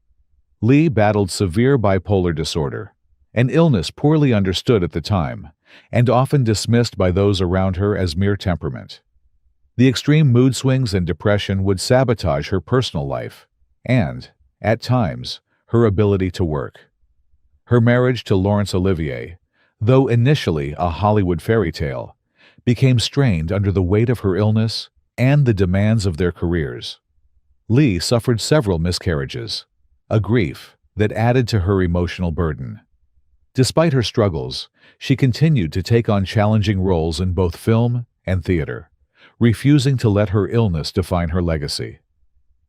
Leigh battled severe bipolar disorder, an illness poorly understood at the time and often dismissed by those around her as mere temperament. The extreme mood swings and depression would sabotage her personal life and, at times, her ability to work. Her marriage to Laurence Olivier, though initially a Hollywood fairy tale, became strained under the weight of her illness and the demands of their careers. Leigh suffered several miscarriages, a grief that added to her emotional burden. Despite her struggles, she continued to take on challenging roles in both film and theater, refusing to let her illness define her legacy.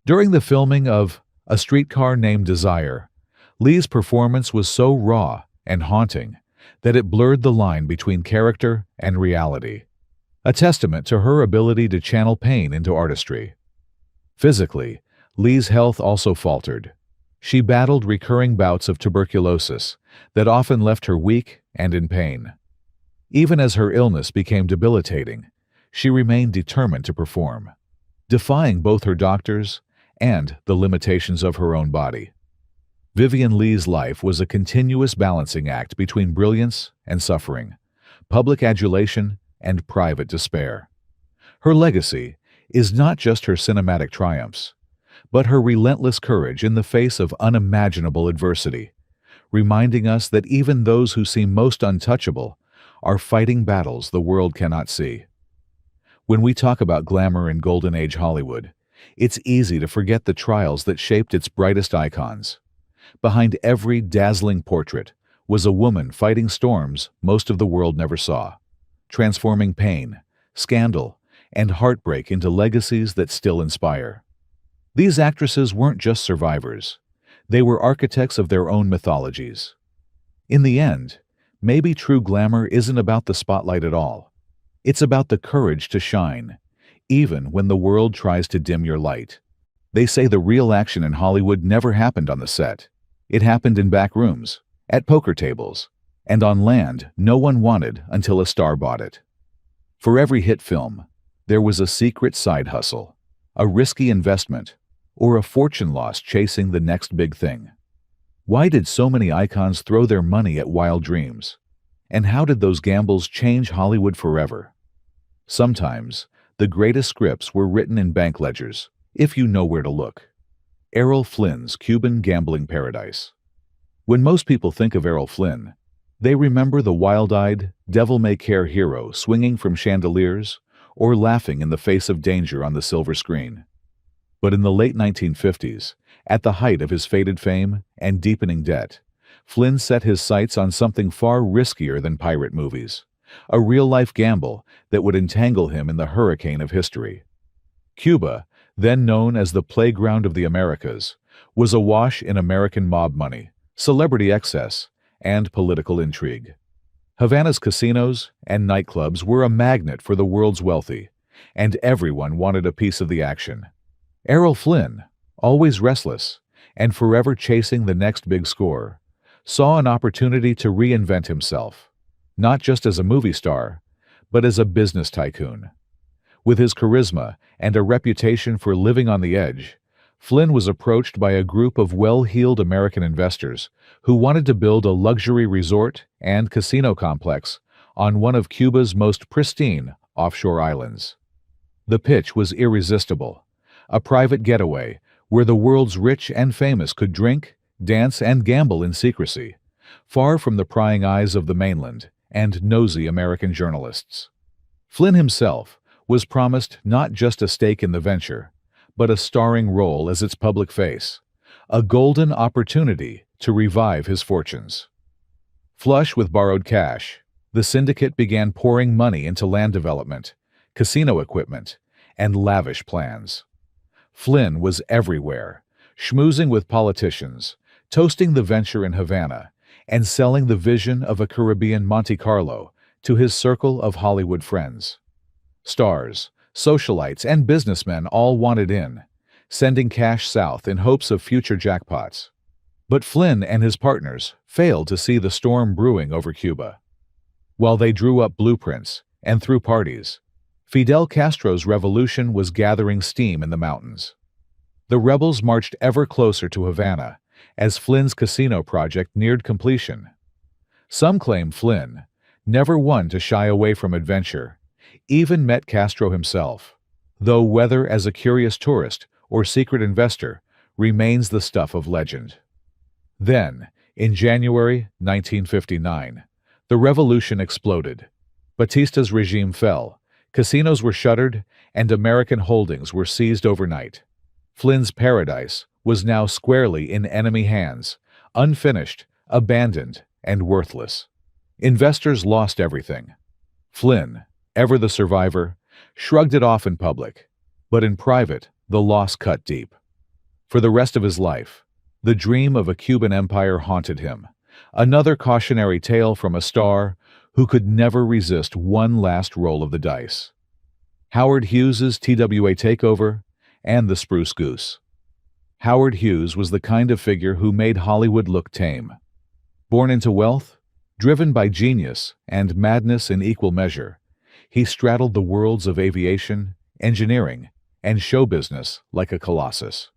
During the filming of A Streetcar Named Desire, Lee's performance was so raw and haunting that it blurred the line between character and reality, a testament to her ability to channel pain into artistry. Physically, Lee's health also faltered. She battled recurring bouts of tuberculosis that often left her weak and in pain. Even as her illness became debilitating, she remained determined to perform, defying both her doctors and the limitations of her own body. Vivien Leigh's life was a continuous balancing act between brilliance and suffering, public adulation and private despair. Her legacy is not just her cinematic triumphs, but her relentless courage in the face of unimaginable adversity, reminding us that even those who seem most untouchable are fighting battles the world cannot see. When we talk about glamour in Golden Age Hollywood, it's easy to forget the trials that shaped its brightest icons. Behind every dazzling portrait was a woman fighting storms most of the world never saw, transforming pain, scandal, and heartbreak into legacies that still inspire. These actresses weren't just survivors. They were architects of their own mythologies. In the end, maybe true glamour isn't about the spotlight at all. It's about the courage to shine, even when the world tries to dim your light. They say the real action in Hollywood never happened on the set. It happened in back rooms, at poker tables, and on land no one wanted until a star bought it. For every hit film, there was a secret side hustle, a risky investment, or a fortune lost chasing the next big thing. Why did so many icons throw their money at wild dreams? And how did those gambles change Hollywood forever? Sometimes, the greatest scripts were written in bank ledgers, if you know where to look. Errol Flynn's Cuban Gambling Paradise. When most people think of Errol Flynn, they remember the wild-eyed, devil-may-care hero swinging from chandeliers or laughing in the face of danger on the silver screen. But in the late 1950s, at the height of his faded fame and deepening debt, Flynn set his sights on something far riskier than pirate movies, a real-life gamble that would entangle him in the hurricane of history. Cuba, then known as the playground of the Americas, was awash in American mob money, celebrity excess, and political intrigue. Havana's casinos and nightclubs were a magnet for the world's wealthy, and everyone wanted a piece of the action. Errol Flynn, always restless and forever chasing the next big score, saw an opportunity to reinvent himself, not just as a movie star, but as a business tycoon. With his charisma and a reputation for living on the edge, Flynn was approached by a group of well-heeled American investors who wanted to build a luxury resort and casino complex on one of Cuba's most pristine offshore islands. The pitch was irresistible: a private getaway where the world's rich and famous could drink, dance, and gamble in secrecy, far from the prying eyes of the mainland and nosy American journalists. Flynn himself was promised not just a stake in the venture, but a starring role as its public face, a golden opportunity to revive his fortunes. Flush with borrowed cash, the syndicate began pouring money into land development, casino equipment, and lavish plans. Flynn was everywhere, schmoozing with politicians, toasting the venture in Havana, and selling the vision of a Caribbean Monte Carlo to his circle of Hollywood friends. Stars, socialites, and businessmen all wanted in, sending cash south in hopes of future jackpots. But Flynn and his partners failed to see the storm brewing over Cuba. While they drew up blueprints and threw parties, Fidel Castro's revolution was gathering steam in the mountains. The rebels marched ever closer to Havana as Flynn's casino project neared completion. Some claim Flynn, never one to shy away from adventure, even met Castro himself, though whether as a curious tourist or secret investor remains the stuff of legend. Then, in January 1959, the revolution exploded. Batista's regime fell, casinos were shuttered, and American holdings were seized overnight. Flynn's paradise was now squarely in enemy hands, unfinished, abandoned, and worthless. Investors lost everything. Flynn, ever the survivor, shrugged it off in public, but in private, the loss cut deep. For the rest of his life, the dream of a Cuban empire haunted him, another cautionary tale from a star who could never resist one last roll of the dice. Howard Hughes's TWA takeover and the Spruce Goose. Howard Hughes was the kind of figure who made Hollywood look tame. Born into wealth, driven by genius and madness in equal measure, he straddled the worlds of aviation, engineering, and show business like a colossus.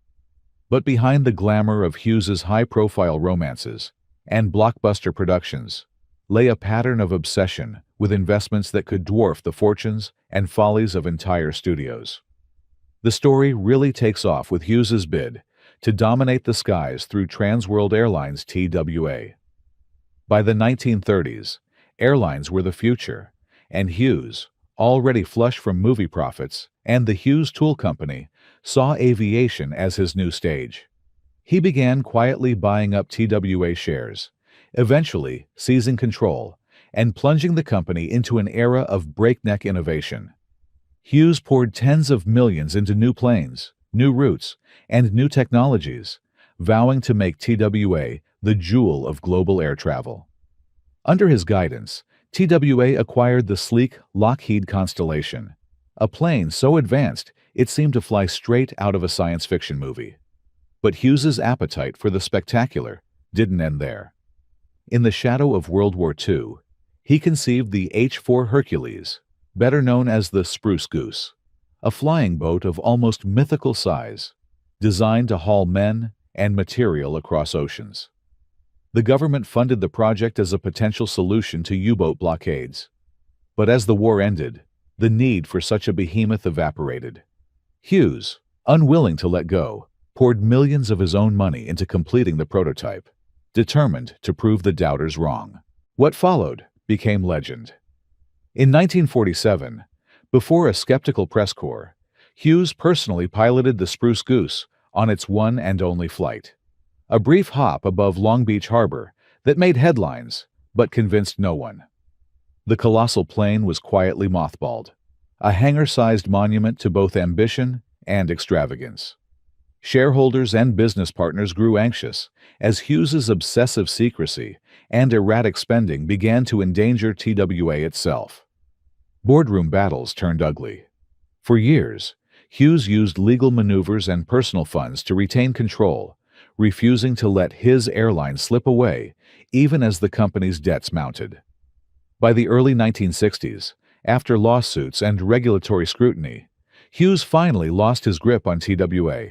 But behind the glamour of Hughes's high-profile romances and blockbuster productions lay a pattern of obsession with investments that could dwarf the fortunes and follies of entire studios. The story really takes off with Hughes's bid to dominate the skies through Trans World Airlines TWA. By the 1930s, airlines were the future, and Hughes, already flush from movie profits, and the Hughes Tool Company saw aviation as his new stage. He began quietly buying up TWA shares, eventually seizing control and plunging the company into an era of breakneck innovation. Hughes poured tens of millions into new planes, new routes, and new technologies, vowing to make TWA the jewel of global air travel. Under his guidance, TWA acquired the sleek Lockheed Constellation, a plane so advanced it seemed to fly straight out of a science fiction movie. But Hughes's appetite for the spectacular didn't end there. In the shadow of World War II, he conceived the H-4 Hercules, better known as the Spruce Goose, a flying boat of almost mythical size, designed to haul men and material across oceans. The government funded the project as a potential solution to U-boat blockades. But as the war ended, the need for such a behemoth evaporated. Hughes, unwilling to let go, poured millions of his own money into completing the prototype, determined to prove the doubters wrong. What followed became legend. In 1947, before a skeptical press corps, Hughes personally piloted the Spruce Goose on its one and only flight. A brief hop above Long Beach Harbor that made headlines but convinced no one. The colossal plane was quietly mothballed, a hangar-sized monument to both ambition and extravagance. Shareholders and business partners grew anxious as Hughes's obsessive secrecy and erratic spending began to endanger TWA itself. Boardroom battles turned ugly. For years, Hughes used legal maneuvers and personal funds to retain control, refusing to let his airline slip away even as the company's debts mounted. By the early 1960s, after lawsuits and regulatory scrutiny, Hughes finally lost his grip on TWA.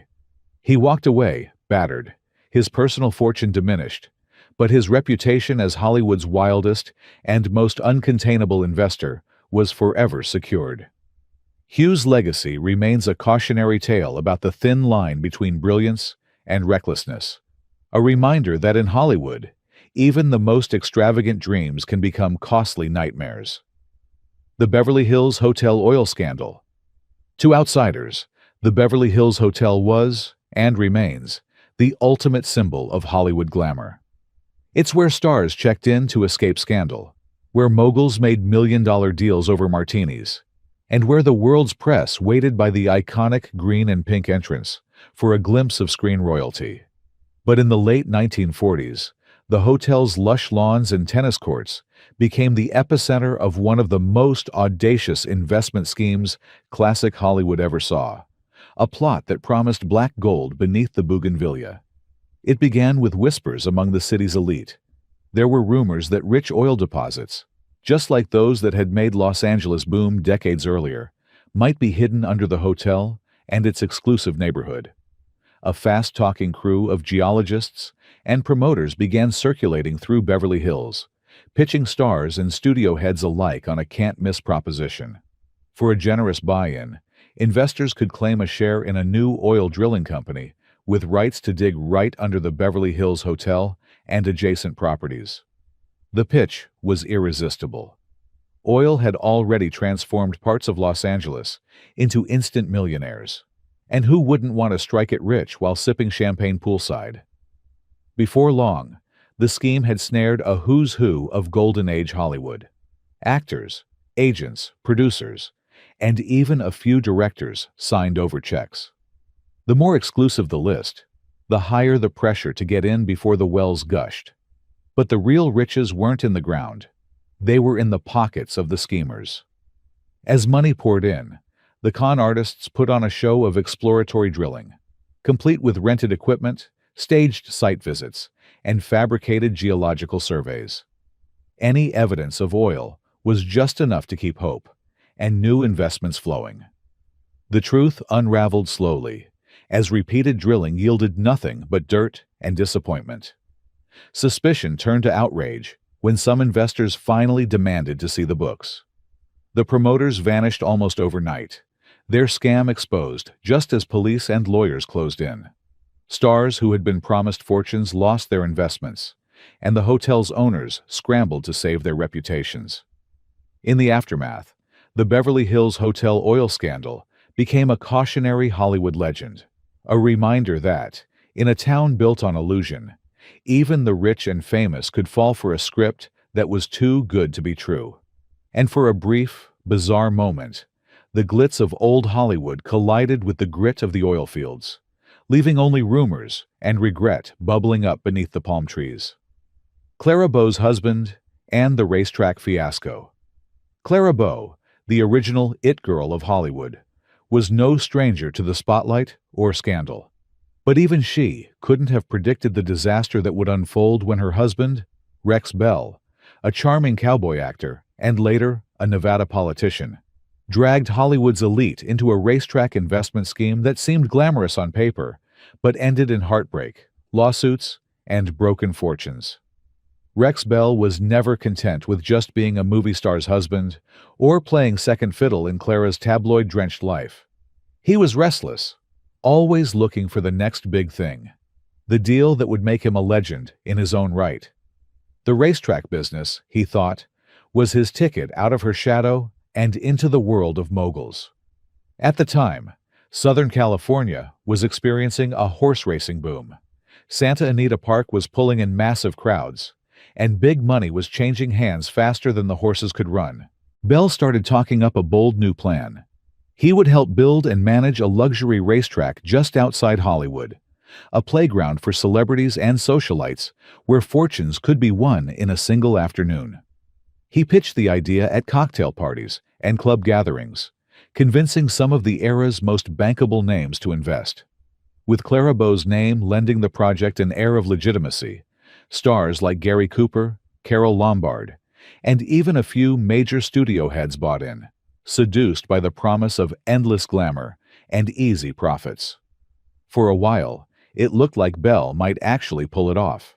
He walked away, battered, his personal fortune diminished, but his reputation as Hollywood's wildest and most uncontainable investor was forever secured. Hughes' legacy remains a cautionary tale about the thin line between brilliance and recklessness, a reminder that in Hollywood, even the most extravagant dreams can become costly nightmares. The Beverly Hills Hotel oil scandal. To outsiders, the Beverly Hills Hotel was, and remains, the ultimate symbol of Hollywood glamour. It's where stars checked in to escape scandal, where moguls made million-dollar deals over martinis, and where the world's press waited by the iconic green and pink entrance for a glimpse of screen royalty. But in the late 1940s, the hotel's lush lawns and tennis courts became the epicenter of one of the most audacious investment schemes classic Hollywood ever saw, a plot that promised black gold beneath the bougainvillea. It began with whispers among the city's elite. There were rumors that rich oil deposits, just like those that had made Los Angeles boom decades earlier, might be hidden under the hotel and its exclusive neighborhood. A fast-talking crew of geologists and promoters began circulating through Beverly Hills, pitching stars and studio heads alike on a can't-miss proposition. For a generous buy-in, investors could claim a share in a new oil drilling company with rights to dig right under the Beverly Hills Hotel and adjacent properties. The pitch was irresistible. Oil had already transformed parts of Los Angeles into instant millionaires, and who wouldn't want to strike it rich while sipping champagne poolside? Before long, the scheme had snared a who's who of Golden Age Hollywood. Actors, agents, producers, and even a few directors signed over checks. The more exclusive the list, the higher the pressure to get in before the wells gushed. But the real riches weren't in the ground. They were in the pockets of the schemers. As money poured in, the con artists put on a show of exploratory drilling, complete with rented equipment, staged site visits, and fabricated geological surveys. Any evidence of oil was just enough to keep hope, and new investments flowing. The truth unraveled slowly, as repeated drilling yielded nothing but dirt and disappointment. Suspicion turned to outrage when some investors finally demanded to see the books. The promoters vanished almost overnight, their scam exposed just as police and lawyers closed in. Stars who had been promised fortunes lost their investments, and the hotel's owners scrambled to save their reputations. In the aftermath, the Beverly Hills Hotel oil scandal became a cautionary Hollywood legend, a reminder that, in a town built on illusion, even the rich and famous could fall for a script that was too good to be true. And for a brief, bizarre moment, the glitz of old Hollywood collided with the grit of the oil fields, leaving only rumors and regret bubbling up beneath the palm trees. Clara Bow's husband and the racetrack fiasco. Clara Bow, the original it girl of Hollywood, was no stranger to the spotlight or scandal. But even she couldn't have predicted the disaster that would unfold when her husband, Rex Bell, a charming cowboy actor and later a Nevada politician, dragged Hollywood's elite into a racetrack investment scheme that seemed glamorous on paper, but ended in heartbreak, lawsuits, and broken fortunes. Rex Bell was never content with just being a movie star's husband or playing second fiddle in Clara's tabloid-drenched life. He was restless, always looking for the next big thing, the deal that would make him a legend in his own right. The racetrack business, he thought, was his ticket out of her shadow and into the world of moguls. At the time, Southern California was experiencing a horse racing boom. Santa Anita Park was pulling in massive crowds, and big money was changing hands faster than the horses could run. Bell started talking up a bold new plan. He would help build and manage a luxury racetrack just outside Hollywood, a playground for celebrities and socialites where fortunes could be won in a single afternoon. He pitched the idea at cocktail parties and club gatherings, convincing some of the era's most bankable names to invest. With Clara Bow's name lending the project an air of legitimacy, stars like Gary Cooper, Carole Lombard, and even a few major studio heads bought in, seduced by the promise of endless glamour and easy profits. For a while, it looked like Bell might actually pull it off.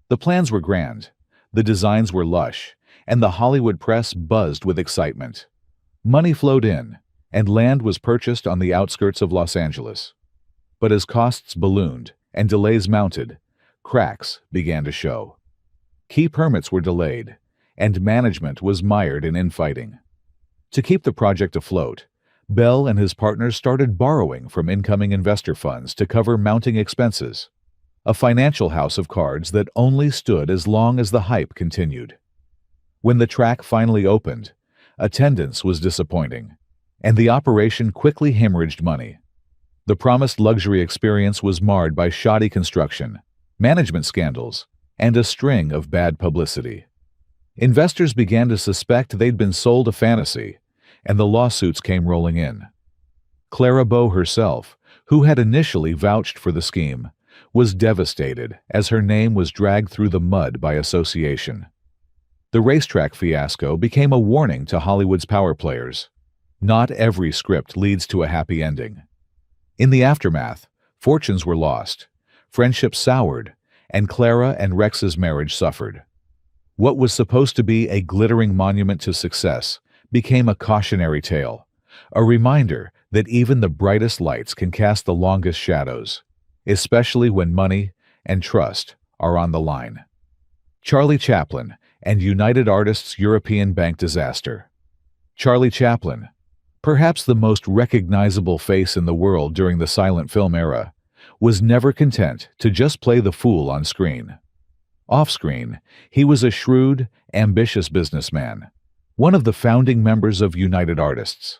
The plans were grand, the designs were lush, and the Hollywood press buzzed with excitement. Money flowed in, and land was purchased on the outskirts of Los Angeles. But as costs ballooned and delays mounted, cracks began to show. Key permits were delayed, and management was mired in infighting. To keep the project afloat, Bell and his partners started borrowing from incoming investor funds to cover mounting expenses, a financial house of cards that only stood as long as the hype continued. When the track finally opened, attendance was disappointing, and the operation quickly hemorrhaged money. The promised luxury experience was marred by shoddy construction, management scandals, and a string of bad publicity. Investors began to suspect they'd been sold a fantasy, and the lawsuits came rolling in. Clara Bow herself, who had initially vouched for the scheme, was devastated as her name was dragged through the mud by association. The racetrack fiasco became a warning to Hollywood's power players. Not every script leads to a happy ending. In the aftermath, fortunes were lost, friendships soured, and Clara and Rex's marriage suffered. What was supposed to be a glittering monument to success became a cautionary tale, a reminder that even the brightest lights can cast the longest shadows, especially when money and trust are on the line. Charlie Chaplin and United Artists' European bank disaster. Charlie Chaplin, perhaps the most recognizable face in the world during the silent film era, was never content to just play the fool on screen. Off-screen, he was a shrewd, ambitious businessman, one of the founding members of United Artists,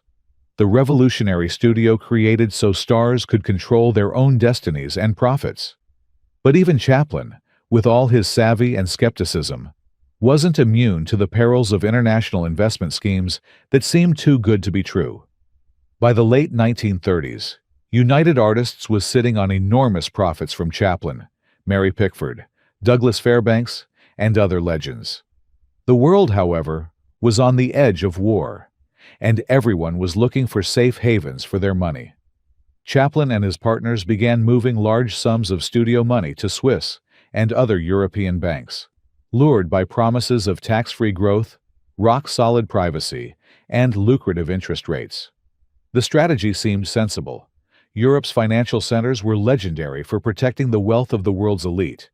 the revolutionary studio created so stars could control their own destinies and profits. But even Chaplin, with all his savvy and skepticism, wasn't immune to the perils of international investment schemes that seemed too good to be true. By the late 1930s, United Artists was sitting on enormous profits from Chaplin, Mary Pickford, Douglas Fairbanks, and other legends. The world, however, was on the edge of war, and everyone was looking for safe havens for their money. Chaplin and his partners began moving large sums of studio money to Swiss and other European banks, lured by promises of tax-free growth, rock-solid privacy, and lucrative interest rates. The strategy seemed sensible. Europe's financial centers were legendary for protecting the wealth of the world's elite,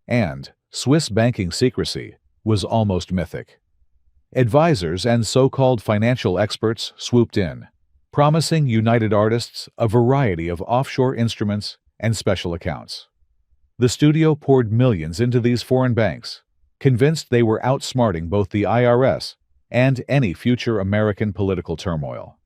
and Swiss banking secrecy was almost mythic. Advisors and so-called financial experts swooped in, promising United Artists a variety of offshore instruments and special accounts. The studio poured millions into these foreign banks, convinced they were outsmarting both the IRS and any future American political turmoil.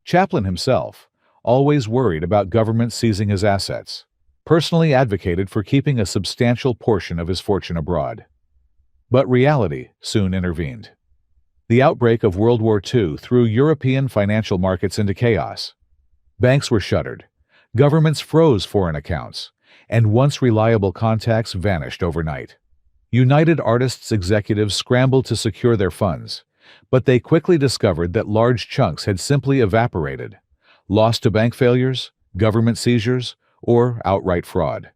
Chaplin himself, always worried about government seizing his assets, personally advocated for keeping a substantial portion of his fortune abroad. But reality soon intervened. The outbreak of World War II threw European financial markets into chaos. Banks were shuttered, governments froze foreign accounts, and once reliable contacts vanished overnight. United Artists executives scrambled to secure their funds, but they quickly discovered that large chunks had simply evaporated, lost to bank failures, government seizures, or outright fraud.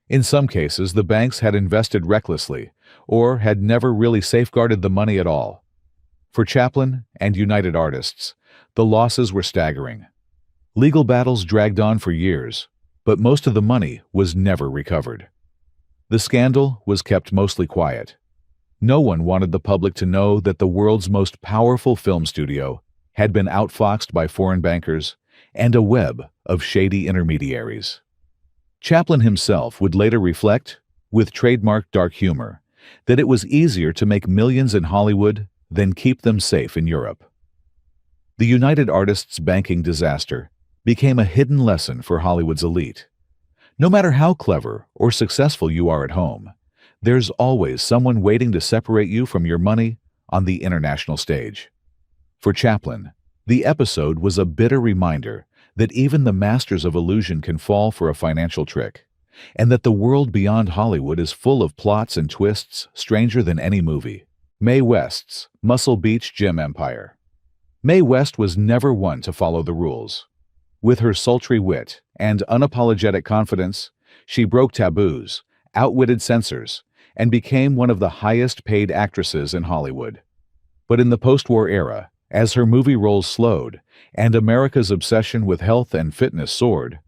In some cases, the banks had invested recklessly or had never really safeguarded the money at all. For Chaplin and United Artists, the losses were staggering. Legal battles dragged on for years, but most of the money was never recovered. The scandal was kept mostly quiet. No one wanted the public to know that the world's most powerful film studio had been outfoxed by foreign bankers and a web of shady intermediaries. Chaplin himself would later reflect, with trademark dark humor, that it was easier to make millions in Hollywood than keep them safe in Europe. The United Artists banking disaster became a hidden lesson for Hollywood's elite. No matter how clever or successful you are at home, there's always someone waiting to separate you from your money on the international stage. For Chaplin, the episode was a bitter reminder that even the masters of illusion can fall for a financial trick, and that the world beyond Hollywood is full of plots and twists stranger than any movie. Mae West's Muscle Beach Gym empire. Mae West was never one to follow the rules. With her sultry wit and unapologetic confidence, she broke taboos, outwitted censors, and became one of the highest-paid actresses in Hollywood. But in the post-war era, as her movie roles slowed and America's obsession with health and fitness soared,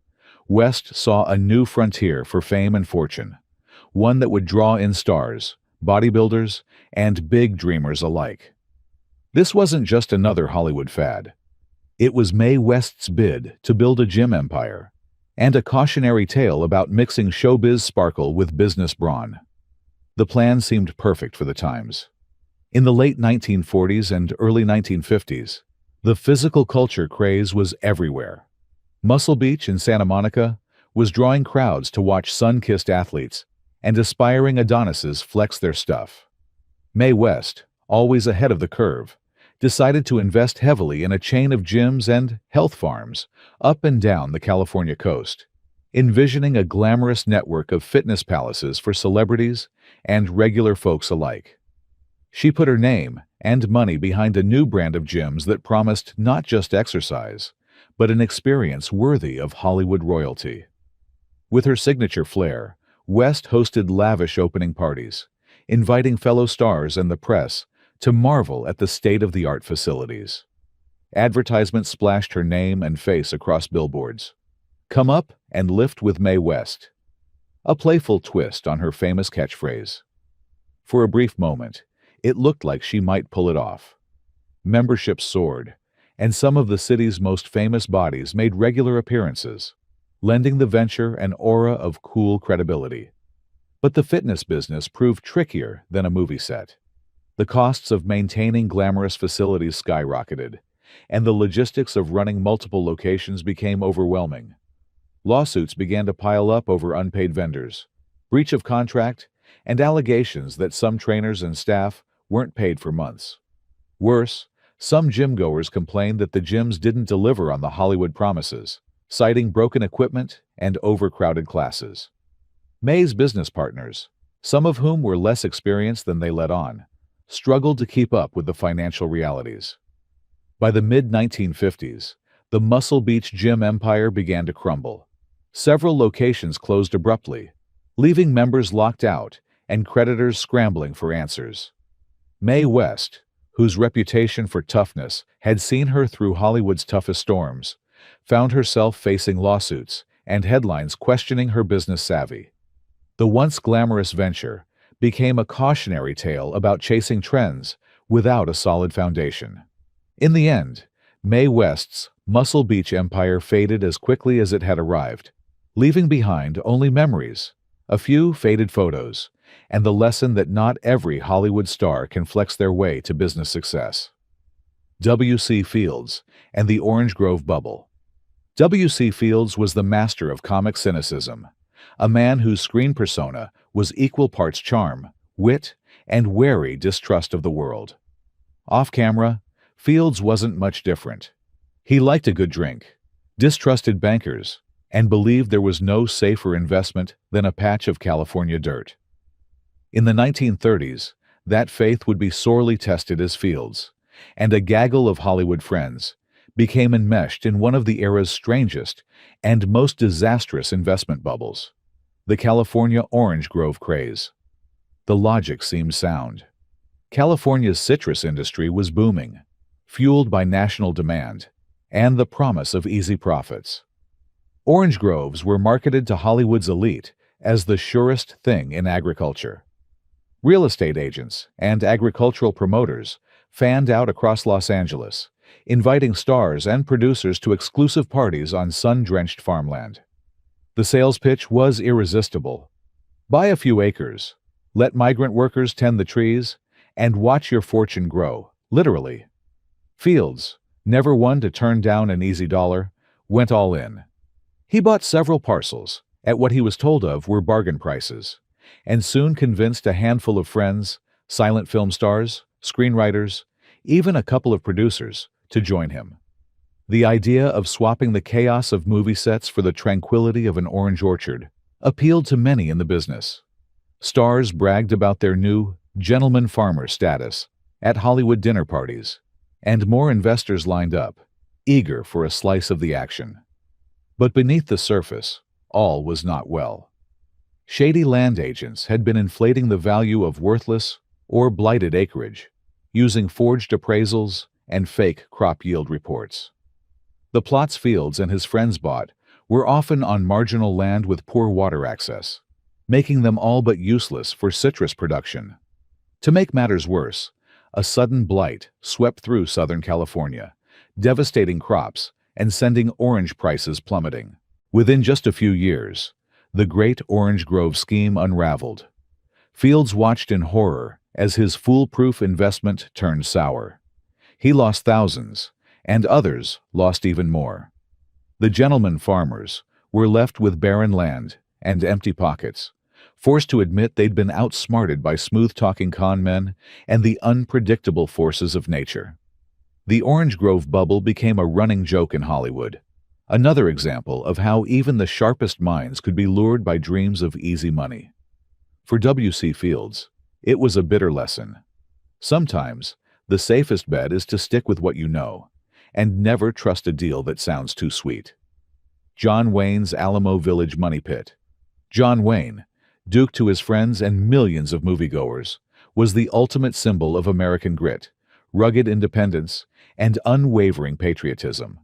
West saw a new frontier for fame and fortune, one that would draw in stars, bodybuilders, and big dreamers alike. This wasn't just another Hollywood fad. It was Mae West's bid to build a gym empire, and a cautionary tale about mixing showbiz sparkle with business brawn. The plan seemed perfect for the times. In the late 1940s and early 1950s, the physical culture craze was everywhere. Muscle Beach in Santa Monica was drawing crowds to watch sun-kissed athletes and aspiring Adonises flex their stuff. Mae West, always ahead of the curve, decided to invest heavily in a chain of gyms and health farms up and down the California coast, envisioning a glamorous network of fitness palaces for celebrities and regular folks alike. She put her name and money behind a new brand of gyms that promised not just exercise, but an experience worthy of Hollywood royalty. With her signature flair, West hosted lavish opening parties, inviting fellow stars and the press to marvel at the state-of-the-art facilities. Advertisements splashed her name and face across billboards. "Come up and lift with Mae West," a playful twist on her famous catchphrase. For a brief moment, it looked like she might pull it off. Membership soared, and some of the city's most famous bodies made regular appearances, lending the venture an aura of cool credibility. But the fitness business proved trickier than a movie set. The costs of maintaining glamorous facilities skyrocketed, and the logistics of running multiple locations became overwhelming. Lawsuits began to pile up over unpaid vendors, breach of contract, and allegations that some trainers and staff weren't paid for months. Worse, some gym-goers complained that the gyms didn't deliver on the Hollywood promises, citing broken equipment and overcrowded classes. May's business partners, some of whom were less experienced than they let on, struggled to keep up with the financial realities. By the mid-1950s, the Muscle Beach gym empire began to crumble. Several locations closed abruptly, leaving members locked out and creditors scrambling for answers. Mae West, whose reputation for toughness had seen her through Hollywood's toughest storms, found herself facing lawsuits and headlines questioning her business savvy. The once glamorous venture became a cautionary tale about chasing trends without a solid foundation. In the end, Mae West's Muscle Beach empire faded as quickly as it had arrived, leaving behind only memories, a few faded photos, and the lesson that not every Hollywood star can flex their way to business success. W.C. Fields and the Orange Grove Bubble. W.C. Fields was the master of comic cynicism, a man whose screen persona was equal parts charm, wit, and wary distrust of the world. Off-camera, Fields wasn't much different. He liked a good drink, distrusted bankers, and believed there was no safer investment than a patch of California dirt. In the 1930s, that faith would be sorely tested as Fields, and a gaggle of Hollywood friends, became enmeshed in one of the era's strangest and most disastrous investment bubbles, the California Orange Grove craze. The logic seemed sound. California's citrus industry was booming, fueled by national demand and the promise of easy profits. Orange groves were marketed to Hollywood's elite as the surest thing in agriculture. Real estate agents and agricultural promoters fanned out across Los Angeles, inviting stars and producers to exclusive parties on sun-drenched farmland. The sales pitch was irresistible. Buy a few acres, let migrant workers tend the trees, and watch your fortune grow, literally. Fields, never one to turn down an easy dollar, went all in. He bought several parcels, at what he was told of were bargain prices, and soon convinced a handful of friends, silent film stars, screenwriters, even a couple of producers, to join him. The idea of swapping the chaos of movie sets for the tranquility of an orange orchard appealed to many in the business. Stars bragged about their new gentleman farmer status at Hollywood dinner parties, and more investors lined up, eager for a slice of the action. But beneath the surface, all was not well. Shady land agents had been inflating the value of worthless or blighted acreage, using forged appraisals and fake crop yield reports. The plots Fields and his friends bought were often on marginal land with poor water access, making them all but useless for citrus production. To make matters worse, a sudden blight swept through Southern California, devastating crops and sending orange prices plummeting. Within just a few years, the Great Orange Grove scheme unraveled. Fields watched in horror as his foolproof investment turned sour. He lost thousands, and others lost even more. The gentleman farmers were left with barren land and empty pockets, forced to admit they'd been outsmarted by smooth-talking con men and the unpredictable forces of nature. The Orange Grove bubble became a running joke in Hollywood, another example of how even the sharpest minds could be lured by dreams of easy money. For W.C. Fields, it was a bitter lesson. Sometimes, the safest bet is to stick with what you know, and never trust a deal that sounds too sweet. John Wayne's Alamo Village Money Pit. John Wayne, Duke to his friends and millions of moviegoers, was the ultimate symbol of American grit, rugged independence, and unwavering patriotism.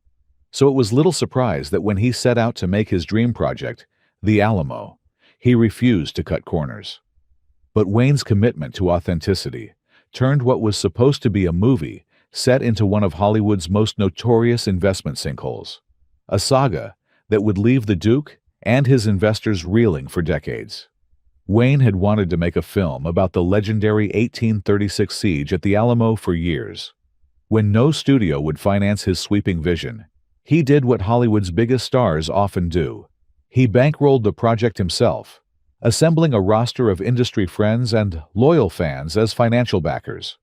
So it was little surprise that when he set out to make his dream project, the Alamo, he refused to cut corners. But Wayne's commitment to authenticity turned what was supposed to be a movie set into one of Hollywood's most notorious investment sinkholes, a saga that would leave the Duke and his investors reeling for decades. Wayne had wanted to make a film about the legendary 1836 siege at the Alamo for years. When no studio would finance his sweeping vision, he did what Hollywood's biggest stars often do. He bankrolled the project himself, assembling a roster of industry friends and loyal fans as financial backers.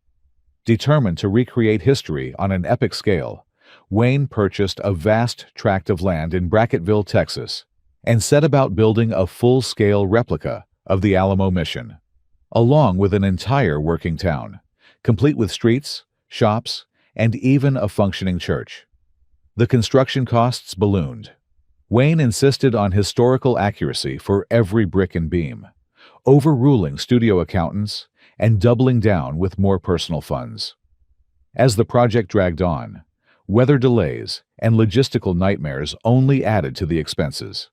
Determined to recreate history on an epic scale, Wayne purchased a vast tract of land in Brackettville, Texas, and set about building a full-scale replica of the Alamo mission, along with an entire working town, complete with streets, shops, and even a functioning church. The construction costs ballooned. Wayne insisted on historical accuracy for every brick and beam, overruling studio accountants and doubling down with more personal funds. As the project dragged on, weather delays and logistical nightmares only added to the expenses.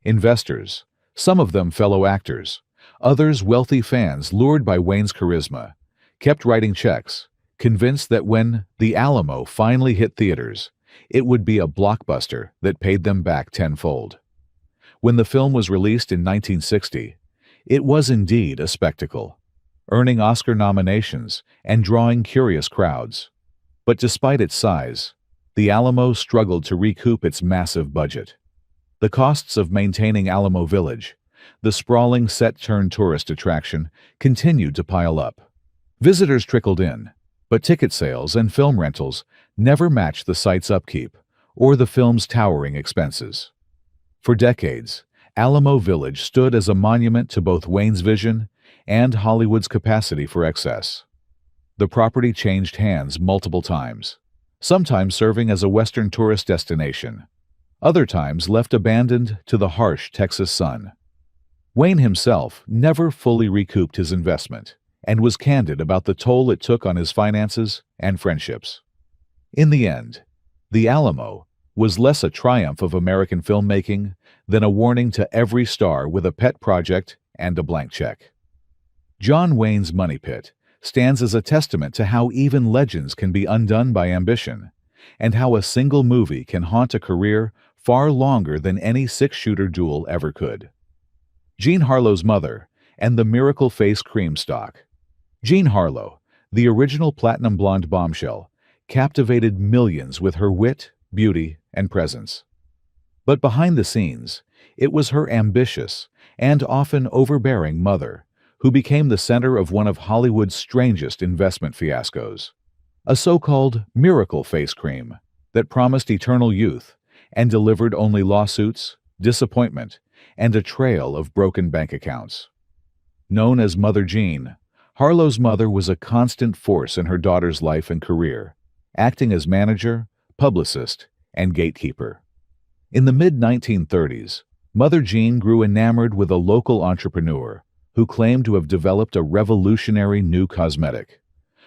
Investors, some of them fellow actors, others wealthy fans lured by Wayne's charisma, kept writing checks, convinced that when The Alamo finally hit theaters, it would be a blockbuster that paid them back tenfold. When the film was released in 1960, it was indeed a spectacle, earning Oscar nominations and drawing curious crowds. But despite its size, The Alamo struggled to recoup its massive budget. The costs of maintaining Alamo Village, the sprawling set-turn tourist attraction, continued to pile up. Visitors trickled in, but ticket sales and film rentals never matched the site's upkeep or the film's towering expenses. For decades, Alamo Village stood as a monument to both Wayne's vision and Hollywood's capacity for excess. The property changed hands multiple times, sometimes serving as a Western tourist destination, other times left abandoned to the harsh Texas sun. Wayne himself never fully recouped his investment and was candid about the toll it took on his finances and friendships. In the end, The Alamo was less a triumph of American filmmaking than a warning to every star with a pet project and a blank check. John Wayne's Money Pit stands as a testament to how even legends can be undone by ambition, and how a single movie can haunt a career far longer than any six-shooter duel ever could. Jean Harlow's Mother and the Miracle Face Cream Stock. Jean Harlow, the original platinum blonde bombshell, captivated millions with her wit, beauty, and presence. But behind the scenes, it was her ambitious and often overbearing mother who became the center of one of Hollywood's strangest investment fiascos, a so-called miracle face cream that promised eternal youth and delivered only lawsuits, disappointment, and a trail of broken bank accounts. Known as Mother Jean, Harlow's mother was a constant force in her daughter's life and career, acting as manager, publicist, and gatekeeper. In the mid-1930s, Mother Jean grew enamored with a local entrepreneur who claimed to have developed a revolutionary new cosmetic,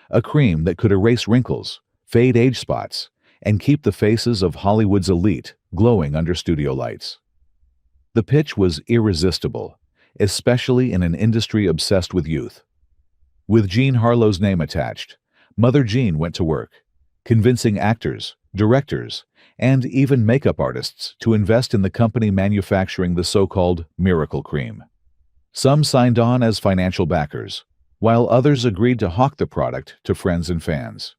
a cream that could erase wrinkles, fade age spots, and keep the faces of Hollywood's elite glowing under studio lights. The pitch was irresistible, especially in an industry obsessed with youth. With Jean Harlow's name attached, Mother Jean went to work, convincing actors, directors, and even makeup artists to invest in the company manufacturing the so-called miracle cream. Some signed on as financial backers, while others agreed to hawk the product to friends and fans.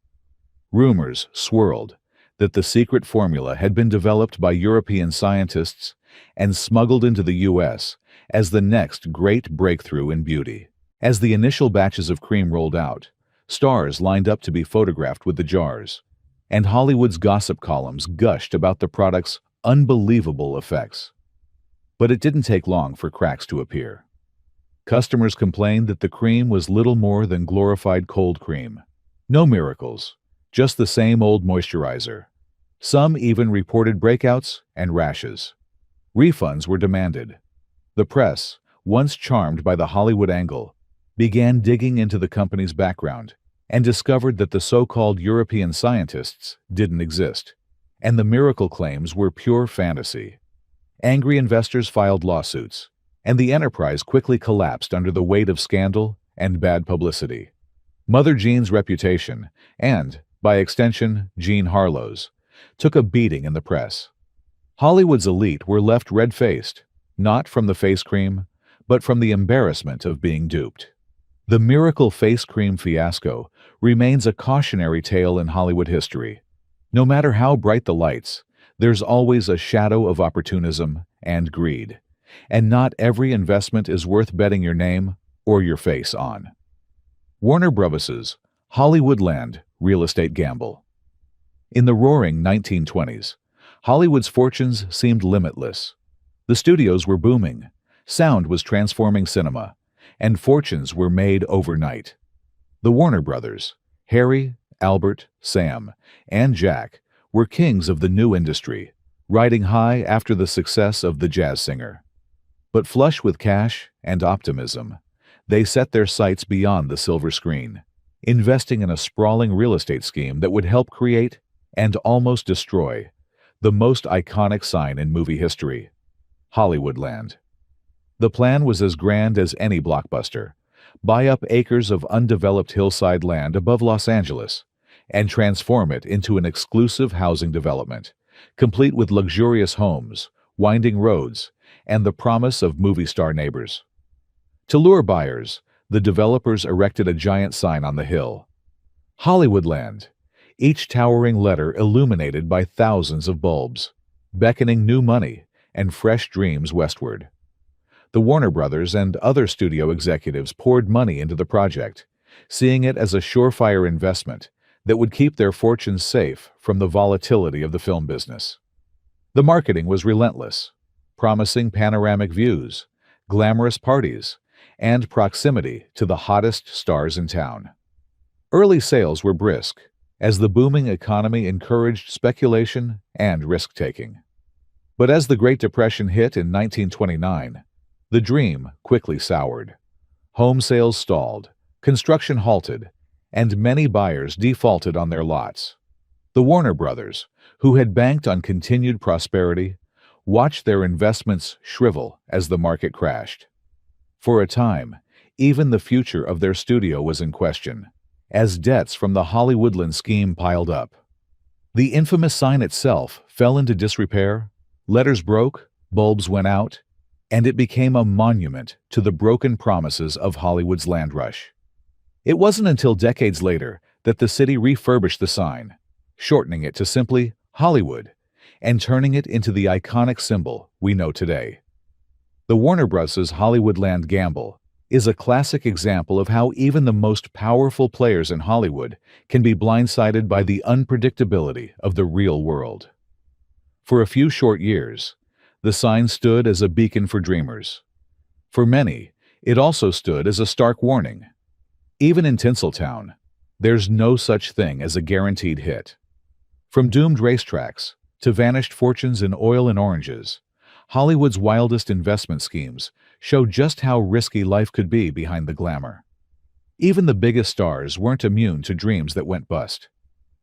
Rumors swirled that the secret formula had been developed by European scientists and smuggled into the U.S. as the next great breakthrough in beauty. As the initial batches of cream rolled out, stars lined up to be photographed with the jars, and Hollywood's gossip columns gushed about the product's unbelievable effects. But it didn't take long for cracks to appear. Customers complained that the cream was little more than glorified cold cream. No miracles, just the same old moisturizer. Some even reported breakouts and rashes. Refunds were demanded. The press, once charmed by the Hollywood angle, began digging into the company's background and discovered that the so-called European scientists didn't exist, and the miracle claims were pure fantasy. Angry investors filed lawsuits, and the enterprise quickly collapsed under the weight of scandal and bad publicity. Mother Jean's reputation, and, by extension, Jean Harlow's, took a beating in the press. Hollywood's elite were left red-faced, not from the face cream, but from the embarrassment of being duped. The Miracle Face Cream fiasco remains a cautionary tale in Hollywood history. No matter how bright the lights, there's always a shadow of opportunism and greed, and not every investment is worth betting your name or your face on. Warner Bros.' Hollywoodland real estate gamble. In the roaring 1920s, Hollywood's fortunes seemed limitless. The studios were booming, sound was transforming cinema, and fortunes were made overnight. The Warner Brothers, Harry, Albert, Sam, and Jack, were kings of the new industry, riding high after the success of The Jazz Singer. But flush with cash and optimism, they set their sights beyond the silver screen, investing in a sprawling real estate scheme that would help create and almost destroy the most iconic sign in movie history, Hollywoodland. The plan was as grand as any blockbuster: buy up acres of undeveloped hillside land above Los Angeles and transform it into an exclusive housing development, complete with luxurious homes, winding roads, and the promise of movie star neighbors. To lure buyers, the developers erected a giant sign on the hill, Hollywoodland, each towering letter illuminated by thousands of bulbs, beckoning new money and fresh dreams westward. The Warner Brothers and other studio executives poured money into the project, seeing it as a surefire investment that would keep their fortunes safe from the volatility of the film business. The marketing was relentless, promising panoramic views, glamorous parties, and proximity to the hottest stars in town. Early sales were brisk, as the booming economy encouraged speculation and risk-taking. But as the Great Depression hit in 1929, the dream quickly soured. Home sales stalled, construction halted, and many buyers defaulted on their lots. The Warner Brothers, who had banked on continued prosperity, watched their investments shrivel as the market crashed. For a time, even the future of their studio was in question, as debts from the Hollywoodland scheme piled up. The infamous sign itself fell into disrepair, letters broke, bulbs went out, and it became a monument to the broken promises of Hollywood's land rush. It wasn't until decades later that the city refurbished the sign, shortening it to simply Hollywood and turning it into the iconic symbol we know today. The Warner Bros.' Hollywoodland gamble is a classic example of how even the most powerful players in Hollywood can be blindsided by the unpredictability of the real world. For a few short years, the sign stood as a beacon for dreamers. For many, it also stood as a stark warning. Even in Tinseltown, there's no such thing as a guaranteed hit. From doomed racetracks to vanished fortunes in oil and oranges, Hollywood's wildest investment schemes show just how risky life could be behind the glamour. Even the biggest stars weren't immune to dreams that went bust.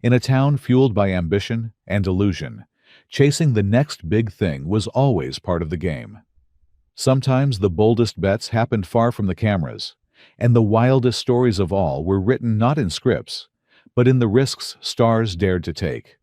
In a town fueled by ambition and illusion, chasing the next big thing was always part of the game. Sometimes the boldest bets happened far from the cameras, and the wildest stories of all were written not in scripts, but in the risks stars dared to take.